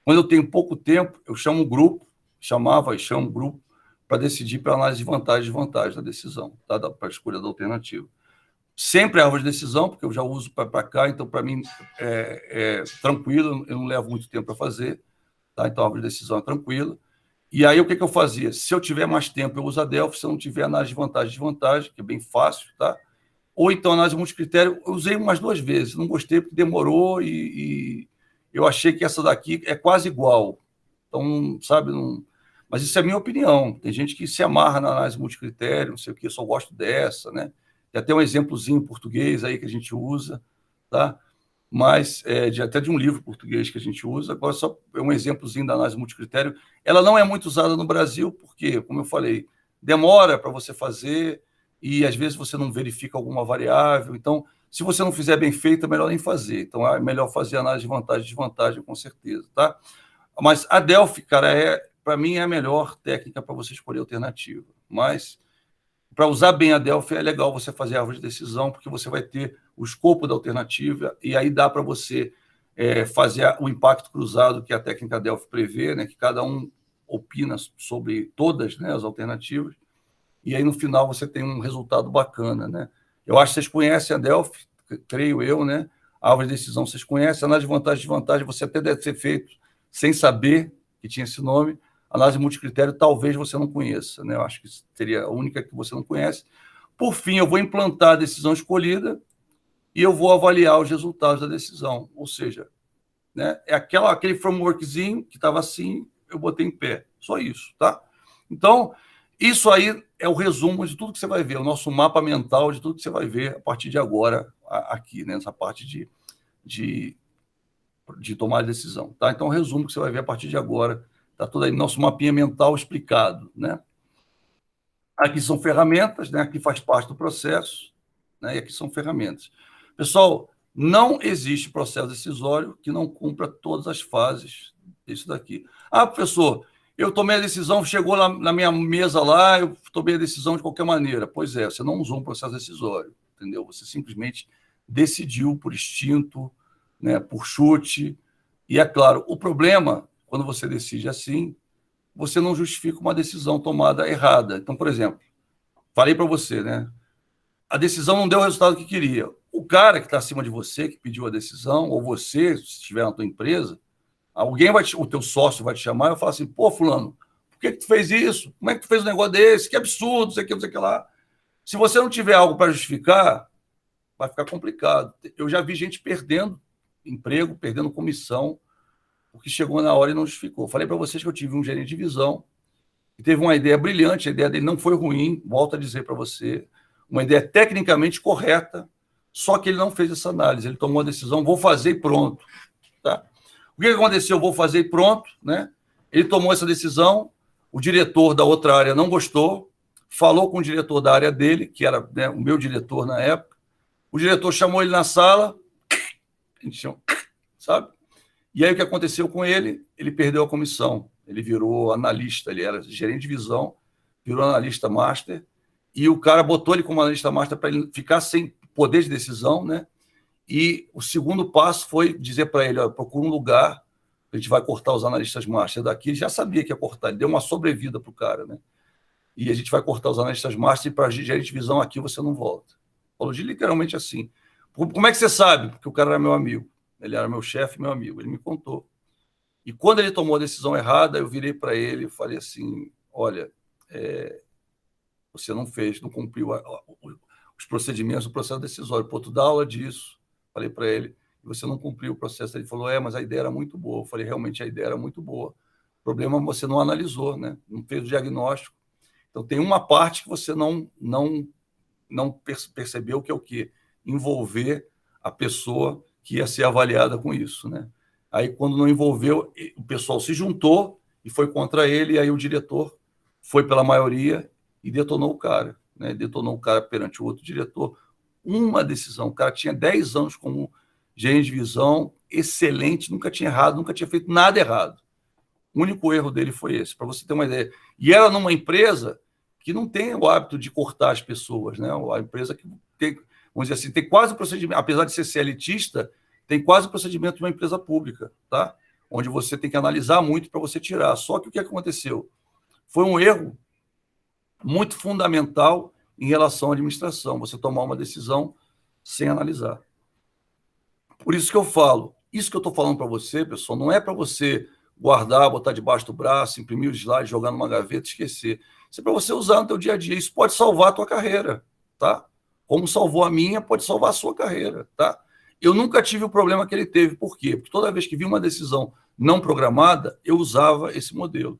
Quando eu tenho pouco tempo, eu chamo um grupo, chamo um grupo, para decidir pela análise de vantagem e desvantagem da decisão, tá? Para a escolha da alternativa. Sempre a árvore de decisão, porque eu já uso para cá, então para mim é tranquilo, eu não levo muito tempo para fazer, tá? Então a árvore de decisão é tranquila. E aí, o que eu fazia? Se eu tiver mais tempo, eu uso a Delphi. Se eu não tiver análise de vantagem e desvantagem, que é bem fácil, tá? Ou então análise multicritério, eu usei umas 2 vezes. Não gostei porque demorou e eu achei que essa daqui é quase igual. Então, sabe, não... Mas isso é a minha opinião. Tem gente que se amarra na análise multicritério, não sei o que, eu só gosto dessa, né? Tem até um exemplozinho em português aí que a gente usa, tá? Mas até de um livro português que a gente usa. Agora, só um exemplozinho da análise multicritério. Ela não é muito usada no Brasil, porque, como eu falei, demora para você fazer e, às vezes, você não verifica alguma variável. Então, se você não fizer bem feito, é melhor nem fazer. Então, é melhor fazer análise de vantagem e desvantagem, com certeza, tá? Mas a Delphi, cara, para mim, é a melhor técnica para você escolher alternativa. Mas, para usar bem a Delphi, é legal você fazer a árvore de decisão, porque você vai ter o escopo da alternativa, e aí dá para você fazer o impacto cruzado que a técnica Delphi prevê, né, que cada um opina sobre todas, né, as alternativas, e aí no final você tem um resultado bacana, né? Eu acho que vocês conhecem a Delphi, creio eu, né? A árvore de decisão vocês conhecem, a análise de vantagem e desvantagem você até deve ter feito sem saber que tinha esse nome. A análise multicritério talvez você não conheça, né? Eu acho que seria a única que você não conhece. Por fim, eu vou implantar a decisão escolhida e eu vou avaliar os resultados da decisão. Ou seja, né, é aquele frameworkzinho que estava assim, eu botei em pé. Só isso, tá? Então, isso aí é o resumo de tudo que você vai ver, o nosso mapa mental de tudo que você vai ver a partir de agora, aqui, né, nessa parte de tomar a decisão, tá? Então, o resumo que você vai ver a partir de agora, tá tudo aí, nosso mapinha mental explicado, né? Aqui são ferramentas, né? Aqui faz parte do processo, né? E aqui são ferramentas. Pessoal, não existe processo decisório que não cumpra todas as fases disso daqui. Ah, professor, eu tomei a decisão, chegou lá na minha mesa lá, eu tomei a decisão de qualquer maneira. Pois é, você não usou um processo decisório, entendeu? Você simplesmente decidiu por instinto, né, por chute. E, é claro, o problema, quando você decide assim, você não justifica uma decisão tomada errada. Então, por exemplo, falei para você, né? A decisão não deu o resultado que queria. O cara que está acima de você, que pediu a decisão, ou você, se estiver na tua empresa, o teu sócio vai te chamar e vai falar assim, pô, fulano, por que tu fez isso? Como é que tu fez um negócio desse? Que absurdo, não sei o que lá. Se você não tiver algo para justificar, vai ficar complicado. Eu já vi gente perdendo emprego, perdendo comissão, porque chegou na hora e não justificou. Falei para vocês que eu tive um gerente de divisão que teve uma ideia brilhante, a ideia dele não foi ruim, volto a dizer para você, uma ideia tecnicamente correta, só que ele não fez essa análise, ele tomou a decisão, vou fazer e pronto. Tá? O que aconteceu? Vou fazer e pronto, né? Ele tomou essa decisão, o diretor da outra área não gostou, falou com o diretor da área dele, que era, né, o meu diretor na época. O diretor chamou ele na sala, sabe? E aí o que aconteceu com ele? Ele perdeu a comissão, ele virou analista, ele era gerente de divisão, virou analista master, e o cara botou ele como analista master para ele ficar sem poder de decisão, né? E o segundo passo foi dizer para ele, procura um lugar, a gente vai cortar os analistas master daqui. Ele já sabia que ia cortar, ele deu uma sobrevida para o cara, né? E a gente vai cortar os analistas master e para gerente de divisão aqui você não volta. Falou de literalmente assim. Como é que você sabe? Porque o cara era meu amigo. Ele era meu chefe, meu amigo. Ele me contou. E quando ele tomou a decisão errada, eu virei para ele e falei assim, olha, você não fez, não cumpriu os procedimentos do processo decisório. Pô, tu dá aula disso. Falei para ele, e você não cumpriu o processo. Ele falou, mas a ideia era muito boa. Eu falei, realmente a ideia era muito boa. O problema é que você não analisou, né? Não fez o diagnóstico. Então, tem uma parte que você não percebeu, que é o quê? Envolver a pessoa que ia ser avaliada com isso, né? Aí, quando não envolveu, o pessoal se juntou e foi contra ele, e aí o diretor foi pela maioria e detonou o cara, né? Detonou o cara perante o outro diretor. Uma decisão. O cara tinha 10 anos como gerente de divisão, excelente, nunca tinha errado, nunca tinha feito nada errado. O único erro dele foi esse, para você ter uma ideia. E era numa empresa que não tem o hábito de cortar as pessoas, né? A empresa que tem, vamos dizer assim, tem quase o procedimento, apesar de ser elitista, tem quase o procedimento de uma empresa pública, tá? Onde você tem que analisar muito para você tirar. Só que o que aconteceu? Foi um erro muito fundamental em relação à administração, você tomar uma decisão sem analisar. Por isso que eu falo, isso que eu estou falando para você, pessoal, não é para você guardar, botar debaixo do braço, imprimir os slides, jogar numa gaveta e esquecer. Isso é para você usar no teu dia a dia. Isso pode salvar a tua carreira, tá? Como salvou a minha, pode salvar a sua carreira, tá? Eu nunca tive o problema que ele teve. Por quê? Porque toda vez que vi uma decisão não programada, eu usava esse modelo,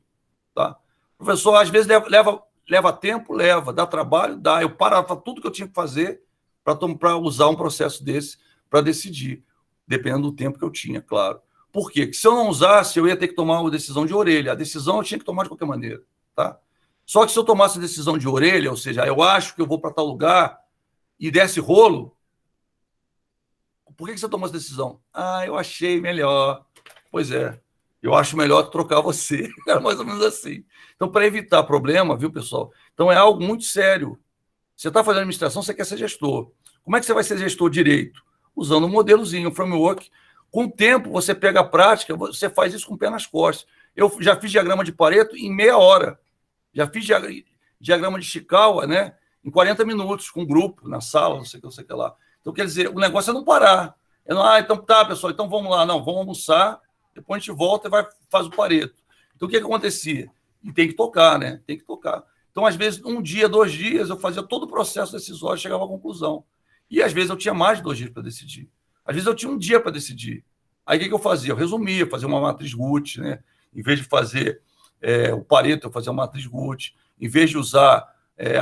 tá? Professor, às vezes leva tempo, dá trabalho, dá. Eu parava tudo que eu tinha que fazer para usar um processo desse para decidir, dependendo do tempo que eu tinha, claro. Por quê? Porque se eu não usasse, eu ia ter que tomar uma decisão de orelha. A decisão eu tinha que tomar de qualquer maneira, tá? Só que se eu tomasse a decisão de orelha, ou seja, eu acho que eu vou para tal lugar e desse rolo, por que você tomou essa decisão? Eu achei melhor. Pois é, eu acho melhor trocar você. Era mais ou menos assim. Então, para evitar problema, viu, pessoal? Então, é algo muito sério. Você está fazendo administração, você quer ser gestor. Como é que você vai ser gestor direito? Usando um modelozinho, um framework. Com o tempo, você pega a prática, você faz isso com o pé nas costas. Eu já fiz diagrama de Pareto em meia hora. Já fiz diagrama de Chikawa, né, em 40 minutos, com um grupo, na sala, não sei o que lá. Então, quer dizer, o negócio é não parar. Então tá, pessoal, então vamos lá. Não, vamos almoçar, depois a gente volta e faz o Pareto. Então, o que acontecia? E tem que tocar, né? Tem que tocar. Então, às vezes, 1 dia, 2 dias, eu fazia todo o processo decisório e chegava à conclusão. E, às vezes, eu tinha mais de 2 dias para decidir. Às vezes, eu tinha 1 dia para decidir. Aí, o que eu fazia? Eu resumia, fazia uma matriz Guth, né? Em vez de fazer o Pareto, eu fazia uma matriz Guth. Em vez de usar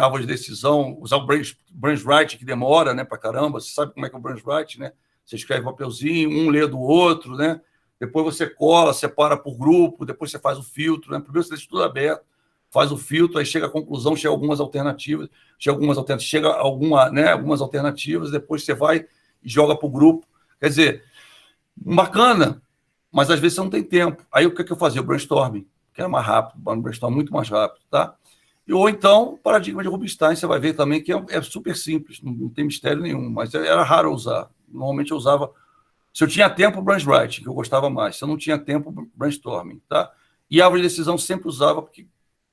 árvore de decisão, usar o branch write, que demora, né, para caramba. Você sabe como é que é o branch write, né? Você escreve um papelzinho, um lê do outro, né? Depois você cola, separa por grupo, depois você faz o filtro, né? Primeiro você deixa tudo aberto, faz o filtro, aí chega à conclusão, chega algumas alternativas, algumas alternativas, depois você vai e joga para o grupo. Quer dizer, bacana, mas às vezes você não tem tempo. Aí o que eu fazia? O brainstorming, que era mais rápido, um brainstorming muito mais rápido, tá? Ou então, o paradigma de Rubinstein, você vai ver também que é super simples, não tem mistério nenhum, mas era raro usar. Normalmente eu usava, se eu tinha tempo, branchwriting, que eu gostava mais. Se eu não tinha tempo, brainstorming, tá? E a árvore de decisão sempre usava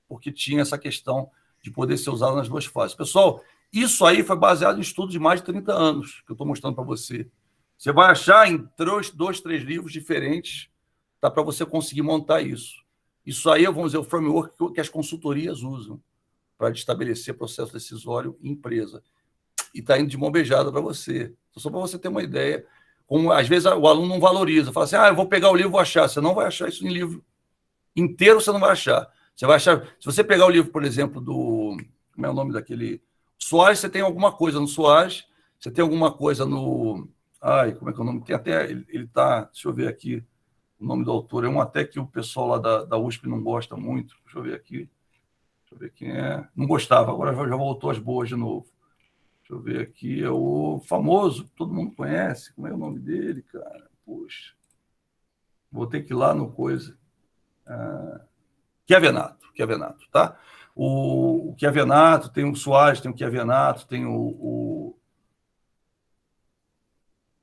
porque tinha essa questão de poder ser usada nas duas fases. Pessoal, isso aí foi baseado em estudos de mais de 30 anos, que eu estou mostrando para você. Você vai achar em 2, 3 livros diferentes, tá, para você conseguir montar isso. Isso aí, vamos dizer, o framework que as consultorias usam para estabelecer processo decisório em empresa. E está indo de mão beijada para você. Só para você ter uma ideia. Como, às vezes o aluno não valoriza. Fala assim, eu vou pegar o livro e vou achar. Você não vai achar isso em livro inteiro, você não vai achar. Você vai achar... Se você pegar o livro, por exemplo, do... Como é o nome daquele... Soares, você tem alguma coisa no Soares, você tem alguma coisa no... como é que é o nome? Tem até... Ele está... Deixa eu ver aqui o nome do autor. É um até que o pessoal lá da USP não gosta muito. Deixa eu ver aqui. Deixa eu ver quem é. Não gostava, agora já voltou às boas de novo. Deixa eu ver aqui. É o famoso, todo mundo conhece. Como é o nome dele, cara? Poxa. Vou ter que ir lá no coisa. Chiavenato, tá? O Chiavenato, tem o Soares, tem o Chiavenato, tem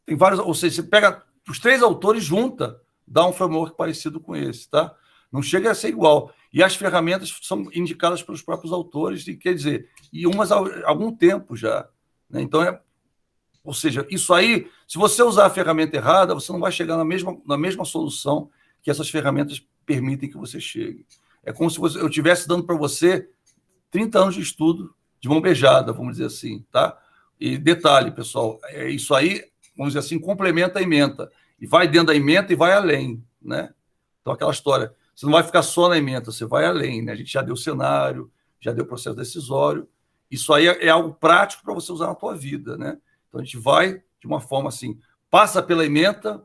tem vários, ou seja, você pega os três autores, junta, dá um framework parecido com esse, tá? Não chega a ser igual. E as ferramentas são indicadas pelos próprios autores, e quer dizer, e umas há algum tempo já, né? Então, ou seja, isso aí, se você usar a ferramenta errada, você não vai chegar na mesma solução que essas ferramentas permitem que você chegue. É como se eu estivesse dando para você 30 anos de estudo de mão beijada, vamos dizer assim, tá? E detalhe, pessoal, isso aí, vamos dizer assim, complementa a ementa. E vai dentro da ementa e vai além, né? Então, aquela história, você não vai ficar só na ementa, você vai além, né? A gente já deu cenário, já deu processo decisório. Isso aí é algo prático para você usar na tua vida, né? Então, a gente vai de uma forma assim, passa pela ementa,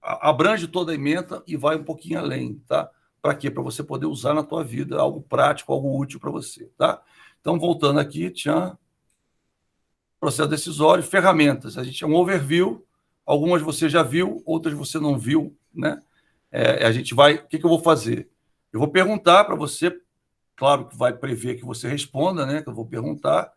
abrange toda a ementa e vai um pouquinho além, tá? Para quê? Para você poder usar na tua vida algo prático, algo útil para você, tá? Então, voltando aqui, processo decisório, ferramentas. A gente é um overview, algumas você já viu, outras você não viu, né? A gente vai... O que eu vou fazer? Eu vou perguntar para você, claro que vai prever que você responda, né? Que eu vou perguntar,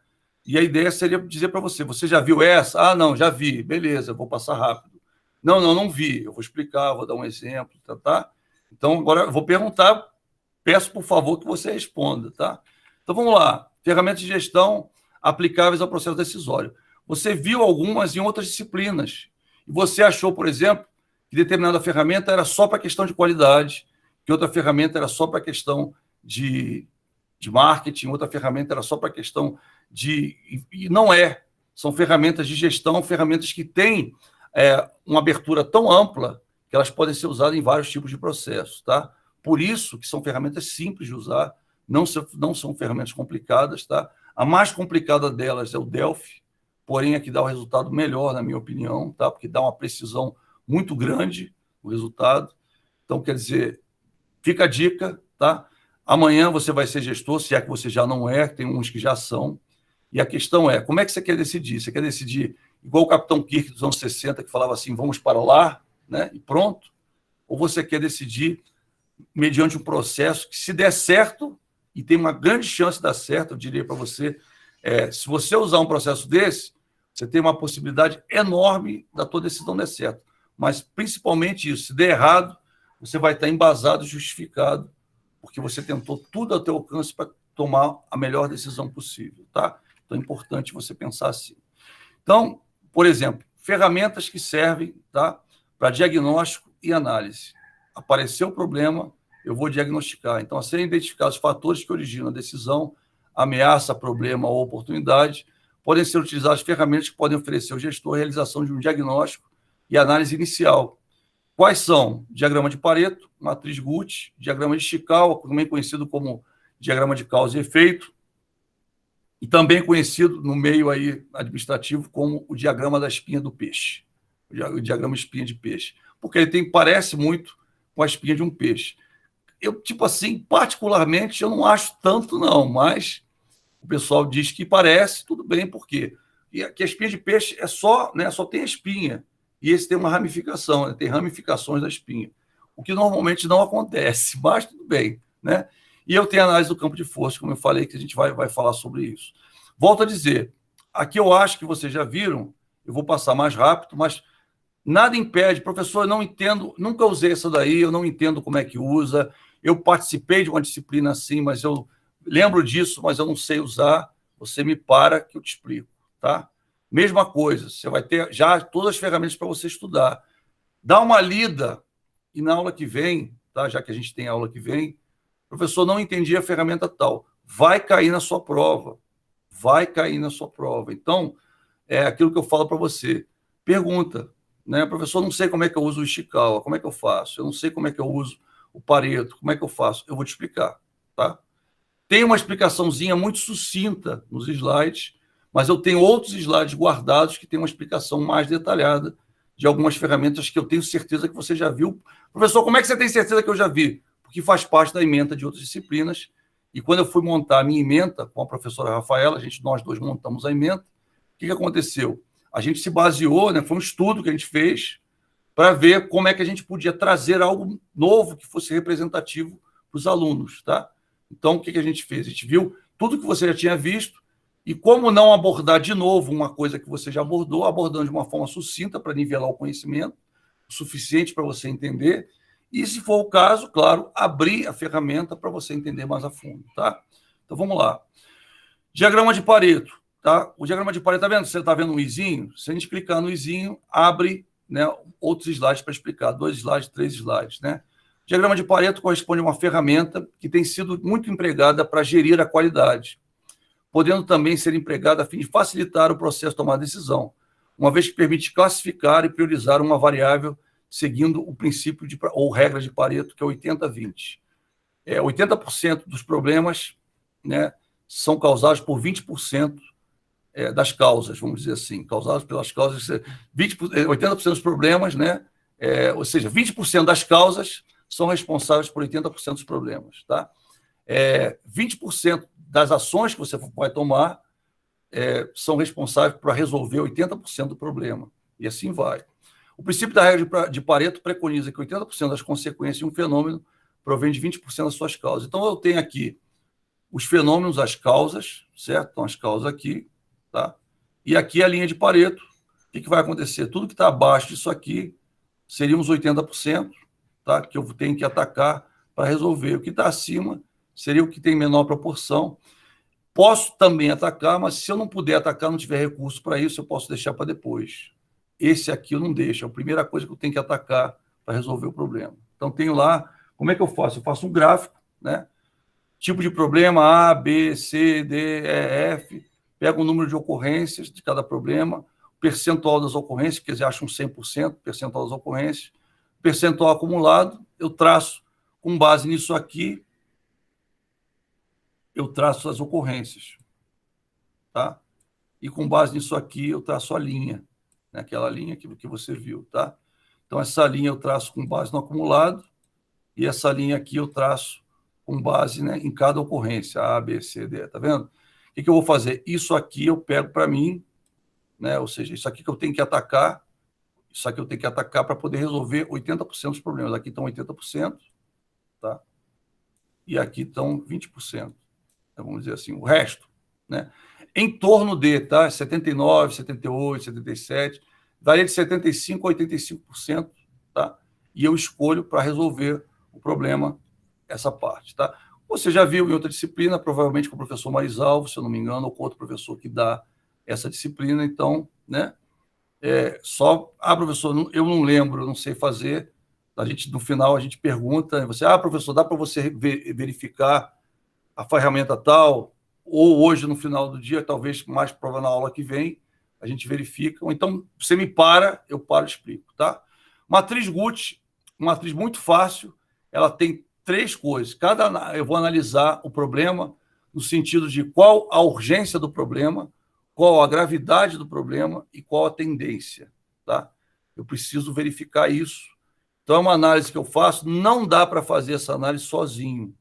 e a ideia seria dizer para você, você já viu essa? Ah, não, já vi, beleza, vou passar rápido. Não vi, eu vou explicar, vou dar um exemplo, tá? Então, agora eu vou perguntar, peço, por favor, que você responda, tá? Então, vamos lá. Ferramentas de gestão aplicáveis ao processo decisório. Você viu algumas em outras disciplinas, e você achou, por exemplo, que determinada ferramenta era só para questão de qualidade, que outra ferramenta era só para questão de marketing, outra ferramenta era só para questão de... E não é. São ferramentas de gestão, ferramentas que têm uma abertura tão ampla que elas podem ser usadas em vários tipos de processos, tá? Por isso que são ferramentas simples de usar, não são ferramentas complicadas, tá? A mais complicada delas é o Delphi, porém é que dá o resultado melhor, na minha opinião, tá? Porque dá uma precisão muito grande o resultado. Então, quer dizer, fica a dica, tá? Amanhã você vai ser gestor, se é que você já não é, tem uns que já são. E a questão é, como é que você quer decidir? Você quer decidir igual o Capitão Kirk dos anos 60, que falava assim, vamos para lá, né? E pronto? Ou você quer decidir mediante um processo que, se der certo, e tem uma grande chance de dar certo, eu diria para você, se você usar um processo desse, você tem uma possibilidade enorme da tua decisão dar certo. Mas, principalmente isso, se der errado, você vai estar embasado e justificado, porque você tentou tudo ao teu alcance para tomar a melhor decisão possível, tá? Então, é importante você pensar assim. Então, por exemplo, ferramentas que servem, tá, para diagnóstico e análise. Apareceu o problema, eu vou diagnosticar. Então, a serem identificados os fatores que originam a decisão, ameaça, problema ou oportunidade, podem ser utilizadas ferramentas que podem oferecer ao gestor a realização de um diagnóstico e análise inicial. Quais são? Diagrama de Pareto, matriz Guth, diagrama de Chicago, também conhecido como diagrama de causa e efeito, e também conhecido no meio aí administrativo como o diagrama da espinha do peixe, o diagrama espinha de peixe, porque ele parece muito com a espinha de um peixe. Eu, tipo assim, particularmente, eu não acho tanto, não, mas o pessoal diz que parece, tudo bem, por quê? E que a espinha de peixe é só, né, só tem a espinha, e esse tem uma ramificação, né, tem ramificações da espinha, o que normalmente não acontece, mas tudo bem, né? E eu tenho análise do campo de força, como eu falei, que a gente vai falar sobre isso. Volto a dizer, aqui eu acho que vocês já viram, eu vou passar mais rápido, mas nada impede, professor, eu não entendo, nunca usei essa daí, eu não entendo como é que usa, eu participei de uma disciplina assim, mas eu lembro disso, mas eu não sei usar, você me para que eu te explico, tá? Mesma coisa, você vai ter já todas as ferramentas para você estudar. Dá uma lida, e na aula que vem, tá? Já que a gente tem aula que vem, professor, não entendi a ferramenta tal, vai cair na sua prova, vai cair na sua prova. Então, é aquilo que eu falo para você, pergunta, né? Professor, não sei como é que eu uso o Ishikawa, como é que eu faço? Eu não sei como é que eu uso o Pareto, como é que eu faço? Eu vou te explicar, tá? Tem uma explicaçãozinha muito sucinta nos slides, mas eu tenho outros slides guardados que tem uma explicação mais detalhada de algumas ferramentas que eu tenho certeza que você já viu. Professor, como é que você tem certeza que eu já vi? Porque faz parte da ementa de outras disciplinas E quando eu fui montar a minha ementa com a professora Rafaela, nós dois montamos a ementa, o que aconteceu? A gente se baseou, né, foi um estudo que a gente fez para ver como é que a gente podia trazer algo novo que fosse representativo para os alunos. Tá? Então, o que a gente fez? A gente viu tudo que você já tinha visto e como não abordar de novo uma coisa que você já abordou, abordando de uma forma sucinta para nivelar o conhecimento, o suficiente para você entender, e, se for o caso, claro, abrir a ferramenta para você entender mais a fundo. Tá? Então, vamos lá. Diagrama de Pareto. Tá? O diagrama de Pareto, tá vendo? Você está vendo um izinho? Se a gente clicar no izinho, abre, né, outros slides para explicar, 2 slides, 3 slides. Né? O diagrama de Pareto corresponde a uma ferramenta que tem sido muito empregada para gerir a qualidade, podendo também ser empregada a fim de facilitar o processo de tomar decisão, uma vez que permite classificar e priorizar uma variável seguindo o princípio ou regra de Pareto, que é 80-20. 80% dos problemas, né, são causados por 20% das causas, vamos dizer assim, causados pelas causas. 80% dos problemas, né, ou seja, 20% das causas são responsáveis por 80% dos problemas. Tá? 20% das ações que você vai tomar são responsáveis por resolver 80% do problema. E assim vai. O princípio da regra de Pareto preconiza que 80% das consequências de um fenômeno provém de 20% das suas causas. Então, eu tenho aqui os fenômenos, as causas, certo? Então, as causas aqui, tá? E aqui a linha de Pareto. O que vai acontecer? Tudo que está abaixo disso aqui seriam os 80%, tá? Que eu tenho que atacar para resolver. O que está acima seria o que tem menor proporção. Posso também atacar, mas se eu não puder atacar, não tiver recurso para isso, eu posso deixar para depois. Esse aqui eu não deixo, é a primeira coisa que eu tenho que atacar para resolver o problema. Então, tenho lá, como é que eu faço? Eu faço um gráfico, né? Tipo de problema A, B, C, D, E, F, pego o número de ocorrências de cada problema, o percentual das ocorrências, quer dizer, acho um 100%, percentual das ocorrências, percentual acumulado, eu traço, com base nisso aqui, eu traço as ocorrências, tá? E com base nisso aqui, eu traço a linha, né? Aquela linha que você viu, tá? Então, essa linha eu traço com base no acumulado, e essa linha aqui eu traço com base, né, em cada ocorrência, A, B, C, D, tá vendo? O que eu vou fazer? Isso aqui eu pego para mim, né? Ou seja, isso aqui que eu tenho que atacar, isso aqui eu tenho que atacar para poder resolver 80% dos problemas. Aqui estão 80%, tá? E aqui estão 20%. Então, vamos dizer assim, o resto, né? Em torno de, tá? 79, 78, 77, varia de 75% a 85%, tá? E eu escolho para resolver o problema essa parte, tá? Você já viu em outra disciplina, provavelmente com o professor Marisalvo, se eu não me engano, ou com outro professor que dá essa disciplina, então, né? Professor, eu não lembro, eu não sei fazer. No final, a gente pergunta, professor, dá para você verificar a ferramenta tal, ou hoje, no final do dia, talvez mais prova na aula que vem, a gente verifica, ou então você me para, eu paro e explico, tá? Matriz Gucci, uma matriz muito fácil, ela tem 3 coisas. Eu vou analisar o problema no sentido de qual a urgência do problema, qual a gravidade do problema e qual a tendência, tá? Eu preciso verificar isso. Então, é uma análise que eu faço, não dá para fazer essa análise sozinho.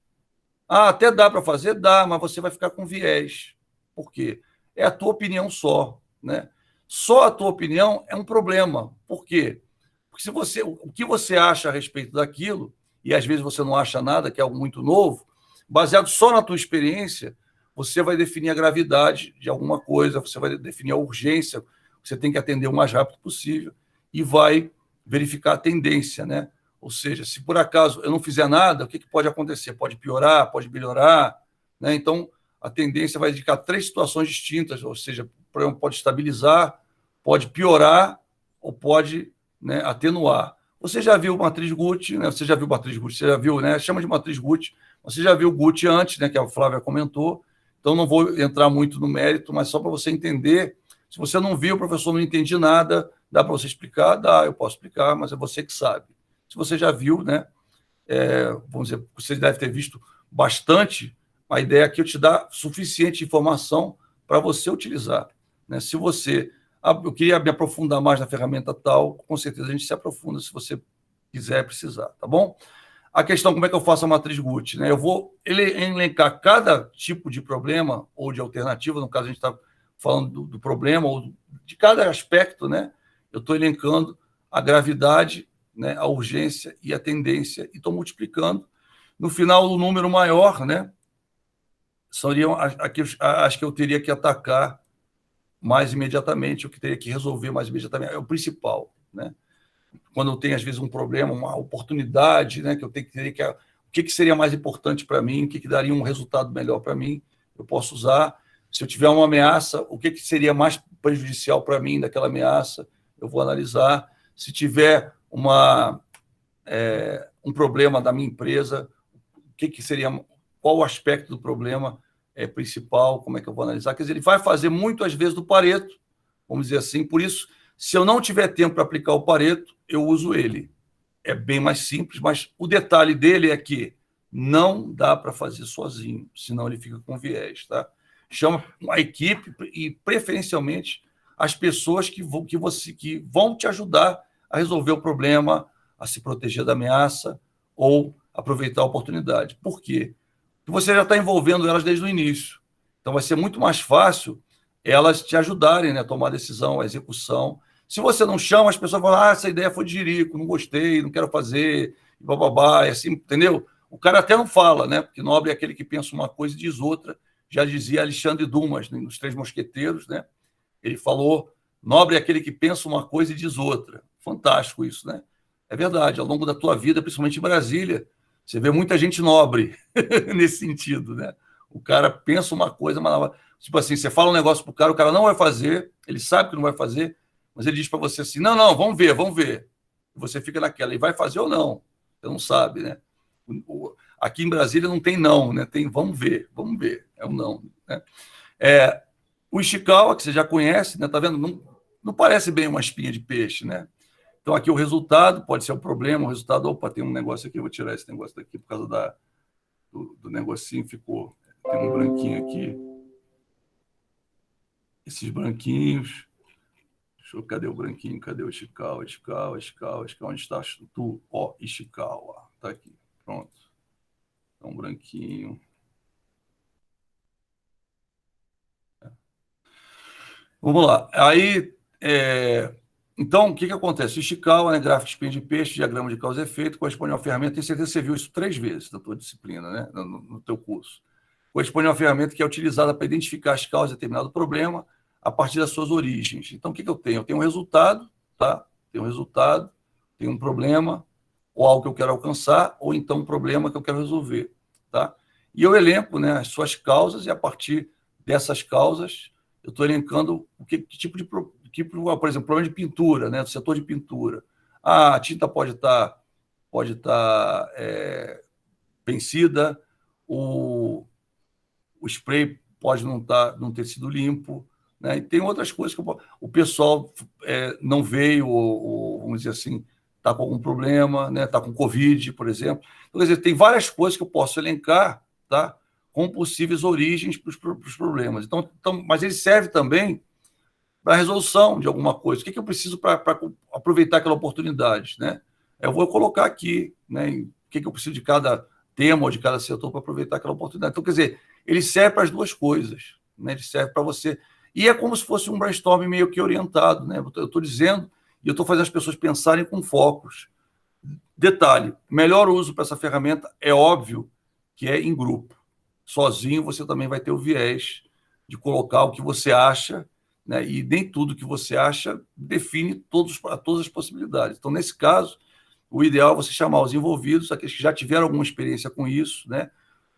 Até dá para fazer? Dá, mas você vai ficar com viés. Por quê? É a tua opinião só, né? Só a tua opinião é um problema. Por quê? Porque o que você acha a respeito daquilo, e às vezes você não acha nada, que é algo muito novo, baseado só na tua experiência, você vai definir a gravidade de alguma coisa, você vai definir a urgência, você tem que atender o mais rápido possível, e vai verificar a tendência, né? Ou seja, se por acaso eu não fizer nada, o que pode acontecer? Pode piorar, pode melhorar, né? Então, a tendência vai indicar 3 situações distintas, ou seja, o problema pode estabilizar, pode piorar ou pode, né, atenuar. Você já viu matriz Gucci, né? Você já viu matriz Gucci, você já viu, né? Chama de matriz Gucci. Você já viu Gucci antes, né? Que a Flávia comentou. Então, não vou entrar muito no mérito, mas só para você entender. Se você não viu, o professor não entende nada, dá para você explicar? Dá, eu posso explicar, mas é você que sabe. Se você já viu, né? Vamos dizer, você deve ter visto bastante. A ideia aqui é te dar suficiente informação para você utilizar, né? Se você... eu queria me aprofundar mais na ferramenta tal, com certeza a gente se aprofunda se você quiser precisar, tá bom? a questão como é que eu faço a matriz Guth, né? Eu vou elencar cada tipo de problema ou de alternativa, no caso a gente está falando do problema ou de cada aspecto, né? Eu estou elencando a gravidade, né? A urgência e a tendência e estou multiplicando. No final, o número maior, né? Seriam as que eu teria que atacar mais imediatamente, o que teria que resolver mais imediatamente, é o principal, né? Quando eu tenho, às vezes, um problema, uma oportunidade, né, que eu teria que... O que seria mais importante para mim, o que daria um resultado melhor para mim, eu posso usar. Se eu tiver uma ameaça, o que seria mais prejudicial para mim daquela ameaça, eu vou analisar. Se tiver um problema da minha empresa, o que seria... Qual o aspecto do problema principal, como é que eu vou analisar? Quer dizer, ele vai fazer muito, às vezes, do Pareto, vamos dizer assim. Por isso, se eu não tiver tempo para aplicar o Pareto, eu uso ele. É bem mais simples, mas o detalhe dele é que não dá para fazer sozinho, senão ele fica com viés, tá? Chama a equipe e, preferencialmente, as pessoas que vão te ajudar a resolver o problema, a se proteger da ameaça ou aproveitar a oportunidade. Por quê? Porque você já está envolvendo elas desde o início. Então, vai ser muito mais fácil elas te ajudarem, né, a tomar a decisão, a execução. Se você não chama, as pessoas falam, essa ideia foi de jirico, não gostei, não quero fazer, bababá, assim, entendeu? O cara até não fala, né? Porque nobre é aquele que pensa uma coisa e diz outra. Já dizia Alexandre Dumas, né, nos Três Mosqueteiros, né? Ele falou, nobre é aquele que pensa uma coisa e diz outra. Fantástico isso, né? É verdade, ao longo da tua vida, principalmente em Brasília, você vê muita gente nobre nesse sentido, né? O cara pensa uma coisa, mas tipo assim, você fala um negócio pro cara, o cara não vai fazer, ele sabe que não vai fazer, mas ele diz para você assim, não, vamos ver. E você fica naquela, e vai fazer ou não? Você não sabe, né? Aqui em Brasília não tem não, né? Tem vamos ver, é um não, né? O Ishikawa, que você já conhece, né? Tá vendo? Não parece bem uma espinha de peixe, né? Então, aqui o resultado pode ser um problema, o resultado, opa, tem um negócio aqui, eu vou tirar esse negócio daqui por causa do negocinho, ficou, tem um branquinho aqui. Esses branquinhos, cadê o branquinho? Cadê o Ishikawa? Onde está tu? Ó, Ishikawa, tá aqui, pronto. Então, branquinho. Vamos lá, aí... Então, o que acontece? O Ishikawa, né, gráfico de espinha de peixe, diagrama de causa e efeito, corresponde a uma ferramenta, tenho certeza que você viu isso 3 vezes na tua disciplina, né, no teu curso. Corresponde a uma ferramenta que é utilizada para identificar as causas de determinado problema a partir das suas origens. Então, o que eu tenho? Eu tenho um resultado, tá? Tenho um resultado, tenho um problema, ou algo que eu quero alcançar, ou então um problema que eu quero resolver, tá? E eu elenco, né, as suas causas, e a partir dessas causas, eu estou elencando que tipo de por exemplo, problema de pintura, né, do setor de pintura. A tinta pode estar vencida, o spray pode não ter sido limpo, né, e tem outras coisas que o pessoal não veio, ou, vamos dizer assim, está com algum problema, né, está com Covid, por exemplo. Então, quer dizer, tem várias coisas que eu posso elencar, tá, com possíveis origens para os problemas. Então, mas ele serve também para a resolução de alguma coisa. O que eu preciso para aproveitar aquela oportunidade, né? Eu vou colocar aqui, né, o que eu preciso de cada tema ou de cada setor para aproveitar aquela oportunidade. Então, quer dizer, ele serve para as duas coisas, né? Ele serve para você. E é como se fosse um brainstorming meio que orientado, né? Eu estou dizendo e eu estou fazendo as pessoas pensarem com focos. Detalhe, melhor uso para essa ferramenta é óbvio que é em grupo. Sozinho você também vai ter o viés de colocar o que você acha, né? E nem tudo que você acha define todas as possibilidades. Então, nesse caso, o ideal é você chamar os envolvidos, aqueles que já tiveram alguma experiência com isso, né?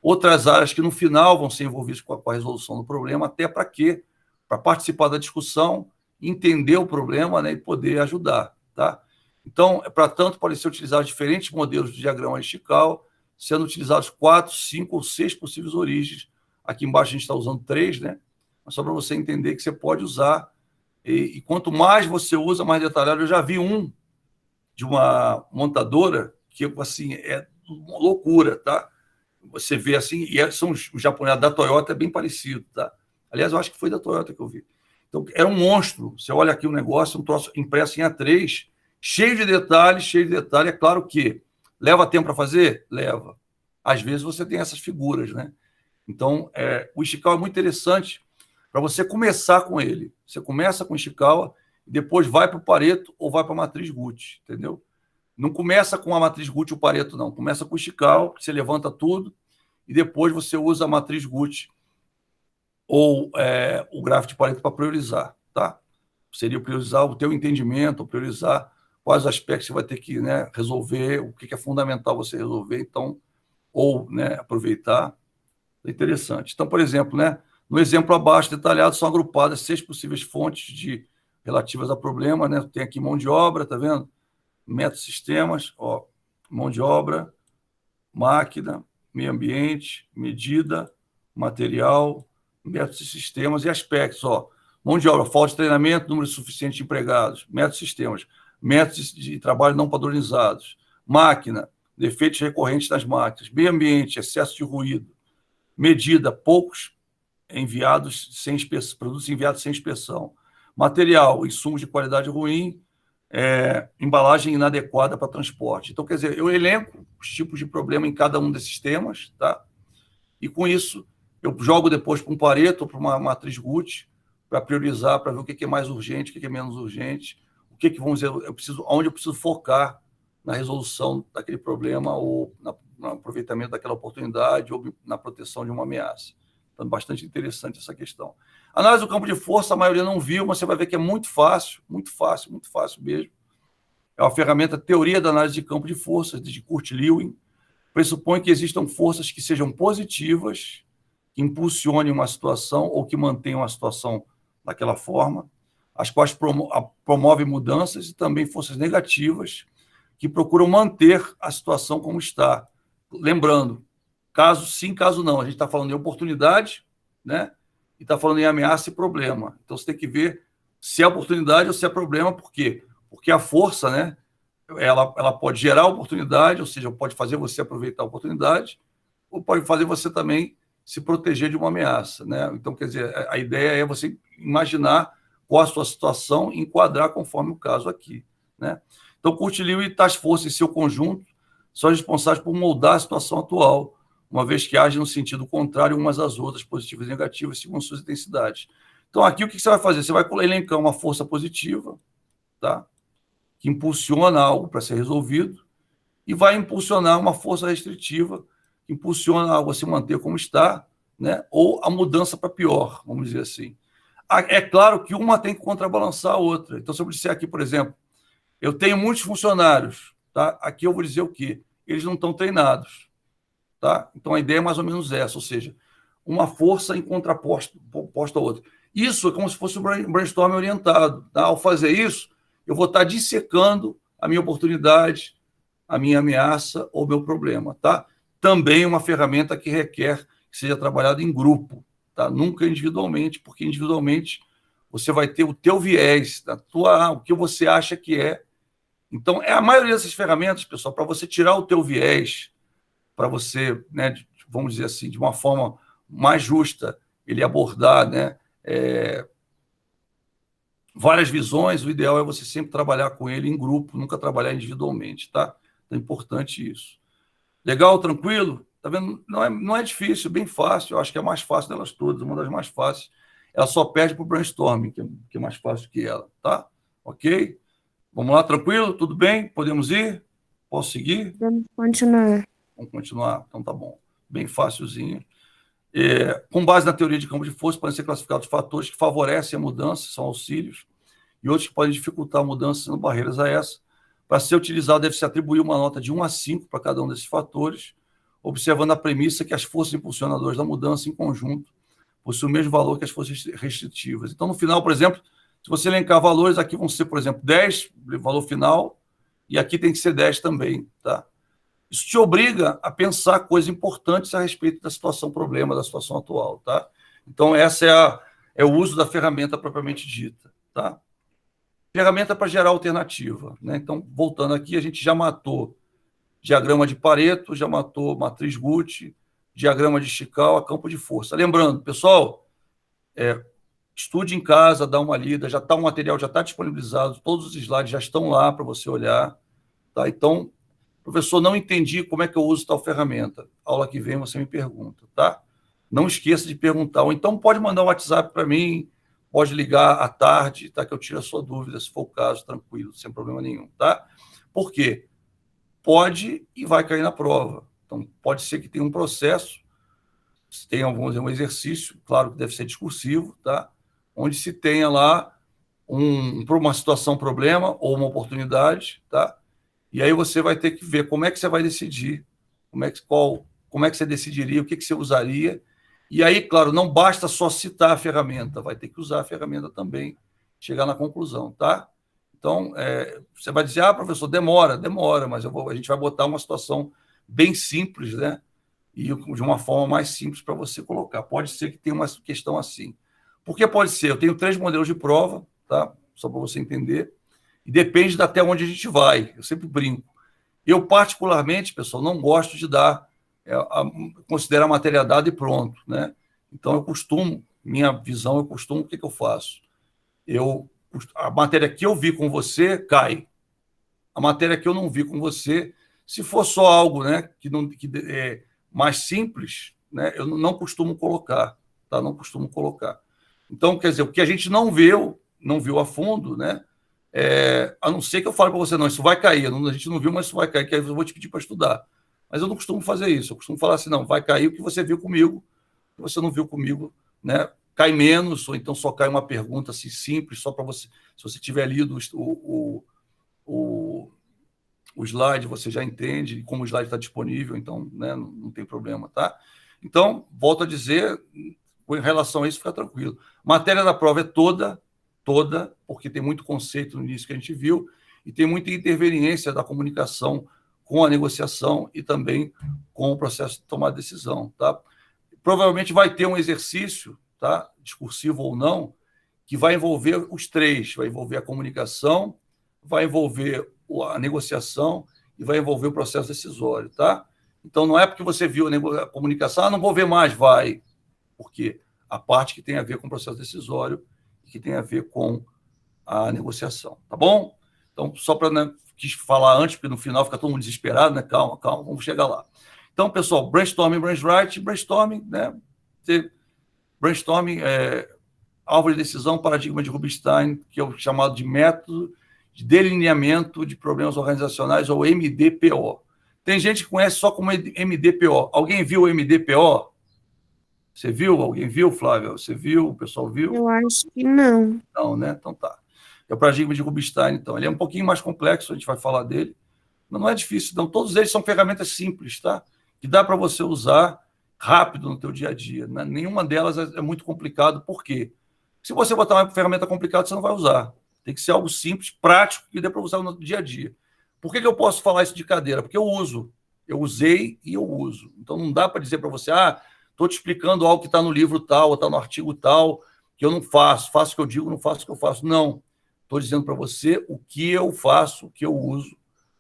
Outras áreas que no final vão ser envolvidas com a resolução do problema, até para quê? Para participar da discussão, entender o problema, né? E poder ajudar, tá? Então, para tanto, podem ser utilizados diferentes modelos de diagrama Ishikawa, sendo utilizados 4, 5 ou 6 possíveis origens. Aqui embaixo a gente está usando 3, né? Mas só para você entender que você pode usar. E quanto mais você usa, mais detalhado. Eu já vi um de uma montadora que, assim, é uma loucura, tá? Você vê assim, e são os japoneses da Toyota, é bem parecido, tá? Aliás, eu acho que foi da Toyota que eu vi. Então, era um monstro. Você olha aqui o negócio, um troço impresso em A3, cheio de detalhes. É claro que Leva tempo para fazer? Leva. Às vezes você tem essas figuras, né? Então, o Ishikawa é muito interessante para você começar com ele. Você começa com o Ishikawa e depois vai para o Pareto ou vai para a matriz Gucci, entendeu? Não começa com a matriz Gucci ou o Pareto, não. Começa com o Ishikawa, que você levanta tudo, e depois você usa a matriz Gucci ou o gráfico de Pareto para priorizar, tá? Seria priorizar o teu entendimento, ou priorizar quais aspectos você vai ter que, né, resolver, o que é fundamental você resolver, então, ou, né, aproveitar. É interessante. Então, por exemplo, né, no exemplo abaixo detalhado são agrupadas 6 possíveis fontes relativas a problema, né? Tem aqui mão de obra, tá vendo? Métodos, sistemas, ó, mão de obra, máquina, meio ambiente, medida, material, métodos e sistemas e aspectos, ó. Mão de obra, falta de treinamento, número suficiente de empregados, métodos e sistemas, métodos de trabalho não padronizados, máquina, defeitos recorrentes nas máquinas, meio ambiente, excesso de ruído, medida, poucos enviados sem inspeção, produtos enviados sem inspeção, material, insumos de qualidade ruim, embalagem inadequada para transporte. Então, quer dizer, eu elenco os tipos de problema em cada um desses temas, tá? E com isso, eu jogo depois para um Pareto ou para uma matriz Gucci para priorizar, para ver o que é mais urgente, o que é menos urgente, o que vamos dizer, onde eu preciso focar na resolução daquele problema ou no aproveitamento daquela oportunidade ou na proteção de uma ameaça. Então, bastante interessante essa questão. Análise do campo de força, a maioria não viu, mas você vai ver que é muito fácil mesmo. É uma ferramenta teoria da análise de campo de forças, de Kurt Lewin. Pressupõe que existam forças que sejam positivas, que impulsionem uma situação ou que mantenham a situação daquela forma, as quais promovem mudanças, e também forças negativas, que procuram manter a situação como está. Lembrando, caso sim, caso não. A gente está falando em oportunidade, né? E está falando em ameaça e problema. Então, você tem que ver se é oportunidade ou se é problema. Por quê? Porque a força, né? Ela pode gerar oportunidade, ou seja, pode fazer você aproveitar a oportunidade, ou pode fazer você também se proteger de uma ameaça, né? Então, quer dizer, a ideia é você imaginar qual a sua situação e enquadrar conforme o caso aqui, né? Então, Kurt Lewin e tais forças em seu conjunto são responsáveis por moldar a situação atual, uma vez que agem no sentido contrário umas às outras, positivas e negativas, segundo suas intensidades. Então, aqui o que você vai fazer? Você vai elencar uma força positiva, tá? Que impulsiona algo para ser resolvido, e vai impulsionar uma força restritiva, que impulsiona algo a se manter como está, né? Ou a mudança para pior, vamos dizer assim. É claro que uma tem que contrabalançar a outra. Então, se eu disser aqui, por exemplo, eu tenho muitos funcionários, tá? Aqui eu vou dizer o quê? Eles não estão treinados, tá? Então, a ideia é mais ou menos essa, ou seja, uma força em contraposto a outra. Isso é como se fosse um brainstorm orientado, tá? Ao fazer isso, eu vou estar dissecando a minha oportunidade, a minha ameaça ou meu problema, tá? Também uma ferramenta que requer que seja trabalhada em grupo, tá? Nunca individualmente, porque individualmente você vai ter o teu viés, o que você acha que é. Então, a maioria dessas ferramentas, pessoal, para você tirar o teu viés, para você, né, vamos dizer assim, de uma forma mais justa, ele abordar, né, várias visões, o ideal é você sempre trabalhar com ele em grupo, nunca trabalhar individualmente, tá? É importante isso. Legal, tranquilo? Tá vendo? Não é difícil, é bem fácil. Eu acho que é a mais fácil delas todas, uma das mais fáceis. Ela só perde para o brainstorming, que é mais fácil que ela, tá? Ok? Vamos lá, tranquilo? Tudo bem? Podemos ir? Posso seguir? Vamos continuar. Vamos continuar? Então tá bom. Bem fácilzinho. Com base na teoria de campo de força, podem ser classificados fatores que favorecem a mudança, são auxílios, e outros que podem dificultar a mudança, sendo barreiras a essa. Para ser utilizado, deve-se atribuir uma nota de 1 a 5 para cada um desses fatores, observando a premissa que as forças impulsionadoras da mudança em conjunto possuem o mesmo valor que as forças restritivas. Então, no final, por exemplo, se você elencar valores, aqui vão ser, por exemplo, 10, valor final, e aqui tem que ser 10 também, tá? Isso te obriga a pensar coisas importantes a respeito da situação problema, da situação atual, tá? Então, essa é o uso da ferramenta propriamente dita, tá? Ferramenta para gerar alternativa, né? Então, voltando aqui, a gente já matou diagrama de Pareto, já matou matriz Gucci, diagrama de Ishikawa, campo de força. Lembrando, pessoal, estude em casa, dá uma lida, já está o material, já está disponibilizado, todos os slides já estão lá para você olhar, tá? Então, Professor, não entendi como é que eu uso tal ferramenta. Aula que vem você me pergunta, tá? Não esqueça de perguntar. Ou então pode mandar um WhatsApp para mim, pode ligar à tarde, tá? Que eu tiro a sua dúvida, se for o caso, tranquilo, sem problema nenhum, tá? Por quê? Pode e vai cair na prova. Então, pode ser que tenha um processo, se tem um exercício, claro que deve ser discursivo, tá? Onde se tenha lá uma situação, problema ou uma oportunidade, tá? E aí você vai ter que ver como é que você vai decidir, como é que você decidiria, o que você usaria. E aí, claro, não basta só citar a ferramenta, vai ter que usar a ferramenta também, chegar na conclusão, tá? Então, você vai dizer, professor, demora, mas a gente vai botar uma situação bem simples, né? E de uma forma mais simples para você colocar. Pode ser que tenha uma questão assim. Por que pode ser? Eu tenho 3 modelos de prova, tá? Só para você entender. E depende até onde a gente vai. Eu sempre brinco. Eu, particularmente, pessoal, não gosto de dar, considerar a matéria dada e pronto, né? Então, minha visão, o que eu faço? A matéria que eu vi com você, cai. A matéria que eu não vi com você, se for só algo, né, que é mais simples, né, eu não costumo colocar, tá? Não costumo colocar. Então, quer dizer, o que a gente não viu a fundo, né? A não ser que eu fale para você, não, isso vai cair, a gente não viu, mas isso vai cair, que aí eu vou te pedir para estudar. Mas eu não costumo fazer isso, eu costumo falar assim, não, vai cair o que você viu comigo, o que você não viu comigo, né? Cai menos, ou então só cai uma pergunta assim, simples, só para você, se você tiver lido o slide, você já entende como o slide está disponível, então, né, não tem problema, tá? Então, volto a dizer, em relação a isso, fica tranquilo. Matéria da prova é toda, porque tem muito conceito no início que a gente viu, e tem muita interveniência da comunicação com a negociação e também com o processo de tomar decisão, tá? Provavelmente vai ter um exercício, tá? Discursivo ou não, que vai envolver os 3, vai envolver a comunicação, vai envolver a negociação e vai envolver o processo decisório, tá? Então, não é porque você viu a comunicação, não vou ver mais, vai. Porque a parte que tem a ver com o processo decisório e que tem a ver com a negociação, tá bom? Então, só para, né, quis falar antes, porque no final fica todo mundo desesperado, né? Calma, vamos chegar lá. Então, pessoal, brainstorming, brainstorming, né? Brainstorming árvore de decisão, paradigma de Rubinstein, que é o chamado de método de delineamento de problemas organizacionais, ou MDPO. Tem gente que conhece só como MDPO. Alguém viu o MDPO? Você viu? Alguém viu, Flávia? Você viu? O pessoal viu? Eu acho que não. Não, né? Então tá. É o paradigma de Rubinstein, então. Ele é um pouquinho mais complexo, a gente vai falar dele, mas não é difícil, não. Todos eles são ferramentas simples, tá? Que dá para você usar rápido no teu dia a dia. Né? Nenhuma delas é muito complicado. Por quê? Se você botar uma ferramenta complicada, você não vai usar. Tem que ser algo simples, prático, que dê para usar no dia a dia. Por que eu posso falar isso de cadeira? Porque eu uso. Eu usei e eu uso. Então, não dá para dizer para você, estou te explicando algo que está no livro tal, ou está no artigo tal, que eu não faço. Faço o que eu digo, não faço o que eu faço. Não. Estou dizendo para você o que eu faço, o que eu uso,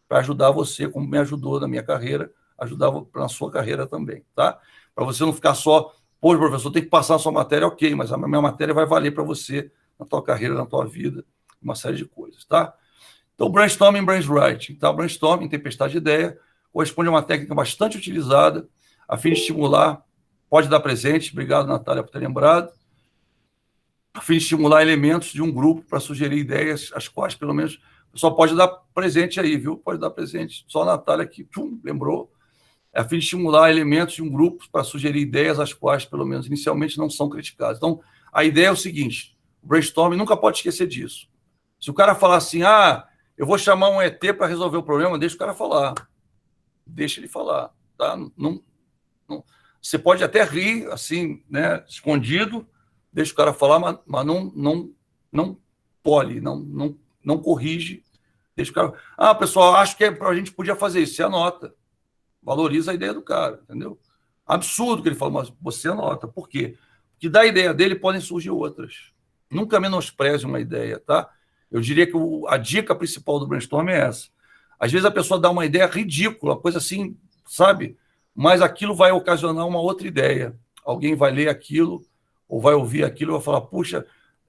para ajudar você, como me ajudou na minha carreira, ajudar na sua carreira também, tá? Para você não ficar só, pô, professor, tem que passar a sua matéria, ok, mas a minha matéria vai valer para você na tua carreira, na tua vida, uma série de coisas, tá? Então, brainstorming, brainwriting, tá? Brainstorming, tempestade de ideia, corresponde a uma técnica bastante utilizada, a fim de estimular, pode dar presente, obrigado, Natália, por ter lembrado, a fim de estimular elementos de um grupo para sugerir ideias, as quais, pelo menos, só pode dar presente aí, viu? Pode dar presente. Só a Natália que lembrou. A fim de estimular elementos de um grupo para sugerir ideias, as quais, pelo menos inicialmente, não são criticadas. Então, a ideia é o seguinte: o brainstorming nunca pode esquecer disso. Se o cara falar assim, eu vou chamar um ET para resolver o problema, deixa o cara falar. Deixa ele falar. Tá? Não, você pode até rir, assim, né, escondido, deixa o cara falar, mas não pole, não corrige. Deixa o cara. Pessoal, acho que a gente podia fazer isso. Você anota. Valoriza a ideia do cara, entendeu? Absurdo que ele fala, mas você anota. Por quê? Porque da ideia dele podem surgir outras. Nunca menospreze uma ideia, tá? Eu diria que a dica principal do brainstorm é essa. Às vezes a pessoa dá uma ideia ridícula, coisa assim, sabe? Mas aquilo vai ocasionar uma outra ideia. Alguém vai ler aquilo, ou vai ouvir aquilo e vai falar, puxa,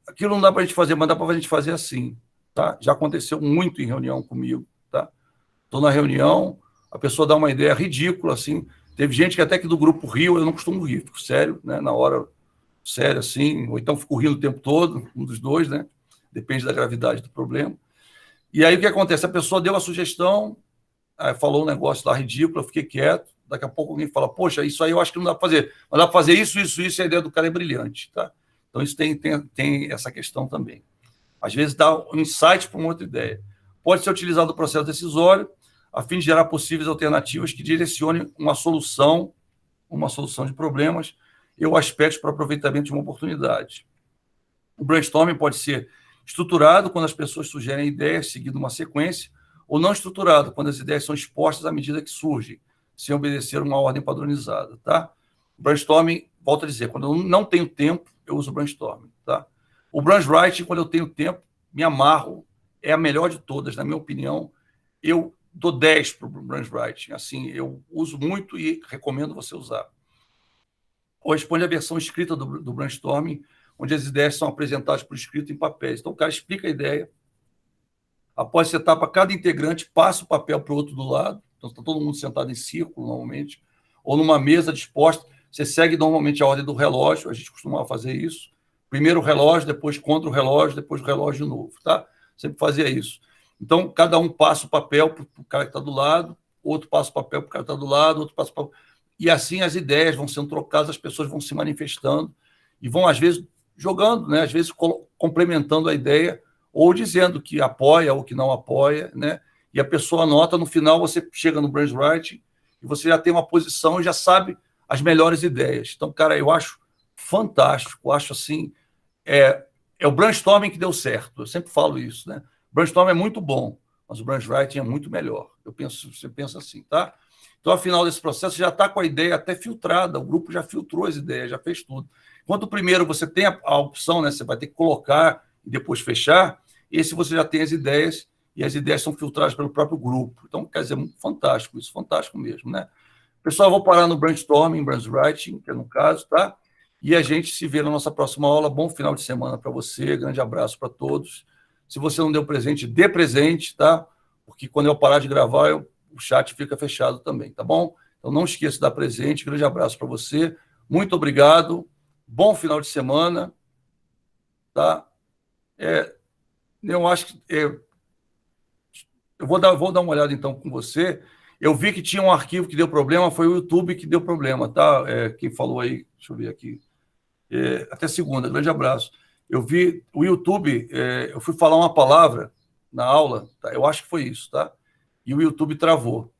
aquilo não dá para a gente fazer, mas dá para a gente fazer assim, tá? Já aconteceu muito em reunião comigo, tá? Estou na reunião, a pessoa dá uma ideia ridícula, assim. Teve gente que até que do grupo riu, eu não costumo rir, fico sério, né? Na hora, sério, assim, ou então fico rindo o tempo todo, um dos dois, né? Depende da gravidade do problema. E aí o que acontece? A pessoa deu a sugestão, falou um negócio lá ridículo, eu fiquei quieto, daqui a pouco alguém fala, poxa, isso aí eu acho que não dá para fazer, mas dá para fazer isso, e a ideia do cara é brilhante, tá? Então isso tem essa questão também. Às vezes dá um insight para uma outra ideia. Pode ser utilizado o processo decisório a fim de gerar possíveis alternativas que direcionem uma solução de problemas ou aspectos para aproveitamento de uma oportunidade. O brainstorming pode ser estruturado quando as pessoas sugerem ideias seguindo uma sequência, ou não estruturado quando as ideias são expostas à medida que surgem, sem obedecer uma ordem padronizada. Tá? O brainstorming, volto a dizer, quando eu não tenho tempo, eu uso o brainstorming. Tá? O brainwriting, quando eu tenho tempo, me amarro, é a melhor de todas, na minha opinião. Eu dou 10 para o brainwriting. Assim, eu uso muito e recomendo você usar. Corresponde à versão escrita do brainstorming, onde as ideias são apresentadas por escrito em papéis. Então, o cara explica a ideia. Após essa etapa, cada integrante passa o papel para o outro do lado. Então, está todo mundo sentado em círculo, normalmente, ou numa mesa disposta. Você segue normalmente a ordem do relógio, a gente costumava fazer isso. Primeiro o relógio, depois contra o relógio, depois o relógio de novo. Tá? Sempre fazia isso. Então, cada um passa o papel para o cara que está do lado, outro passa o papel para o cara que está do lado, outro passa o papel. E assim as ideias vão sendo trocadas, as pessoas vão se manifestando e vão, às vezes, jogando, né? Às vezes complementando a ideia ou dizendo que apoia ou que não apoia, né? E a pessoa anota, no final você chega no brainwriting e você já tem uma posição e já sabe as melhores ideias. Então, cara, eu acho fantástico, acho assim, é o brainstorming que deu certo, eu sempre falo isso, né? O brainstorming é muito bom, mas o brainwriting é muito melhor. Você pensa assim, tá? Então, ao final desse processo, já está com a ideia até filtrada, o grupo já filtrou as ideias, já fez tudo. Enquanto o primeiro você tem a opção, né? Você vai ter que colocar e depois fechar, esse você já tem as ideias, e as ideias são filtradas pelo próprio grupo. Então, quer dizer, muito fantástico isso, fantástico mesmo, né? Pessoal, eu vou parar no brainstorming, brainwriting, que é no caso, tá? E a gente se vê na nossa próxima aula. Bom final de semana para você, grande abraço para todos. Se você não deu presente, dê presente, tá? Porque quando eu parar de gravar, o chat fica fechado também, tá bom? Então não esqueça de dar presente, grande abraço para você. Muito obrigado, bom final de semana, tá? Eu acho que... eu vou dar uma olhada então com você. Eu vi que tinha um arquivo que deu problema, foi o YouTube que deu problema, tá? Quem falou aí, deixa eu ver aqui. Até segunda, grande abraço. Eu vi o YouTube, eu fui falar uma palavra na aula, tá? Eu acho que foi isso, tá? E o YouTube travou.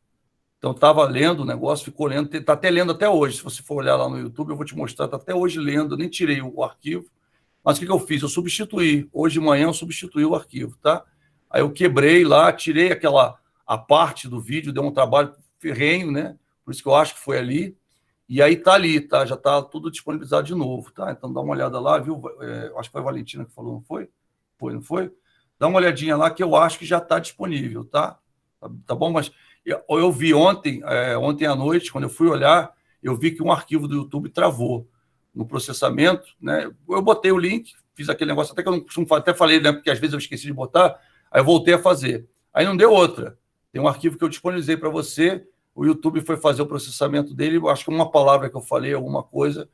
Então, estava lendo o negócio, ficou lendo, está até lendo até hoje. Se você for olhar lá no YouTube, eu vou te mostrar, está até hoje lendo, eu nem tirei o arquivo. Mas o que eu fiz? Eu substituí. Hoje de manhã eu substituí o arquivo, tá? Aí eu quebrei lá, tirei a parte do vídeo, deu um trabalho ferrenho, né? Por isso que eu acho que foi ali. E aí tá ali, tá? Já tá tudo disponibilizado de novo, tá? Então dá uma olhada lá, viu? Acho que foi a Valentina que falou, não foi? Foi, não foi? Dá uma olhadinha lá que eu acho que já está disponível, tá? Tá bom? Mas eu vi ontem à noite, quando eu fui olhar, eu vi que um arquivo do YouTube travou no processamento, né? Eu botei o link, fiz aquele negócio, até que eu não costumo fazer, até falei, né? Porque às vezes eu esqueci de botar, aí eu voltei a fazer. Aí não deu outra. Tem um arquivo que eu disponibilizei para você, o YouTube foi fazer o processamento dele, acho que uma palavra que eu falei, alguma coisa,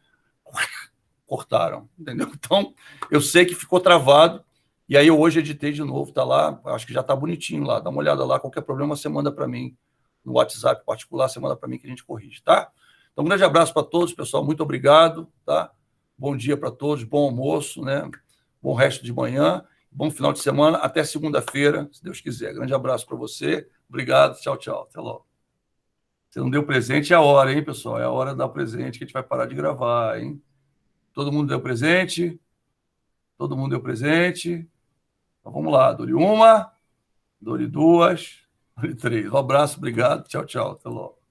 cortaram, entendeu? Então, eu sei que ficou travado, e aí eu hoje editei de novo, tá lá, acho que já tá bonitinho lá, dá uma olhada lá, qualquer problema você manda para mim no WhatsApp particular, você manda para mim que a gente corrige, tá? Então, um grande abraço para todos, pessoal, muito obrigado, tá? Bom dia para todos, bom almoço, né? Bom resto de manhã, bom final de semana, até segunda-feira, se Deus quiser. Grande abraço para você, obrigado, tchau, tchau, até logo. Você não deu presente, é a hora, hein, pessoal? É a hora de dar o presente que a gente vai parar de gravar, hein? Todo mundo deu presente? Todo mundo deu presente? Então, vamos lá, dou-lhe uma, dou-lhe duas, dou-lhe três. Um abraço, obrigado, tchau, tchau, até logo.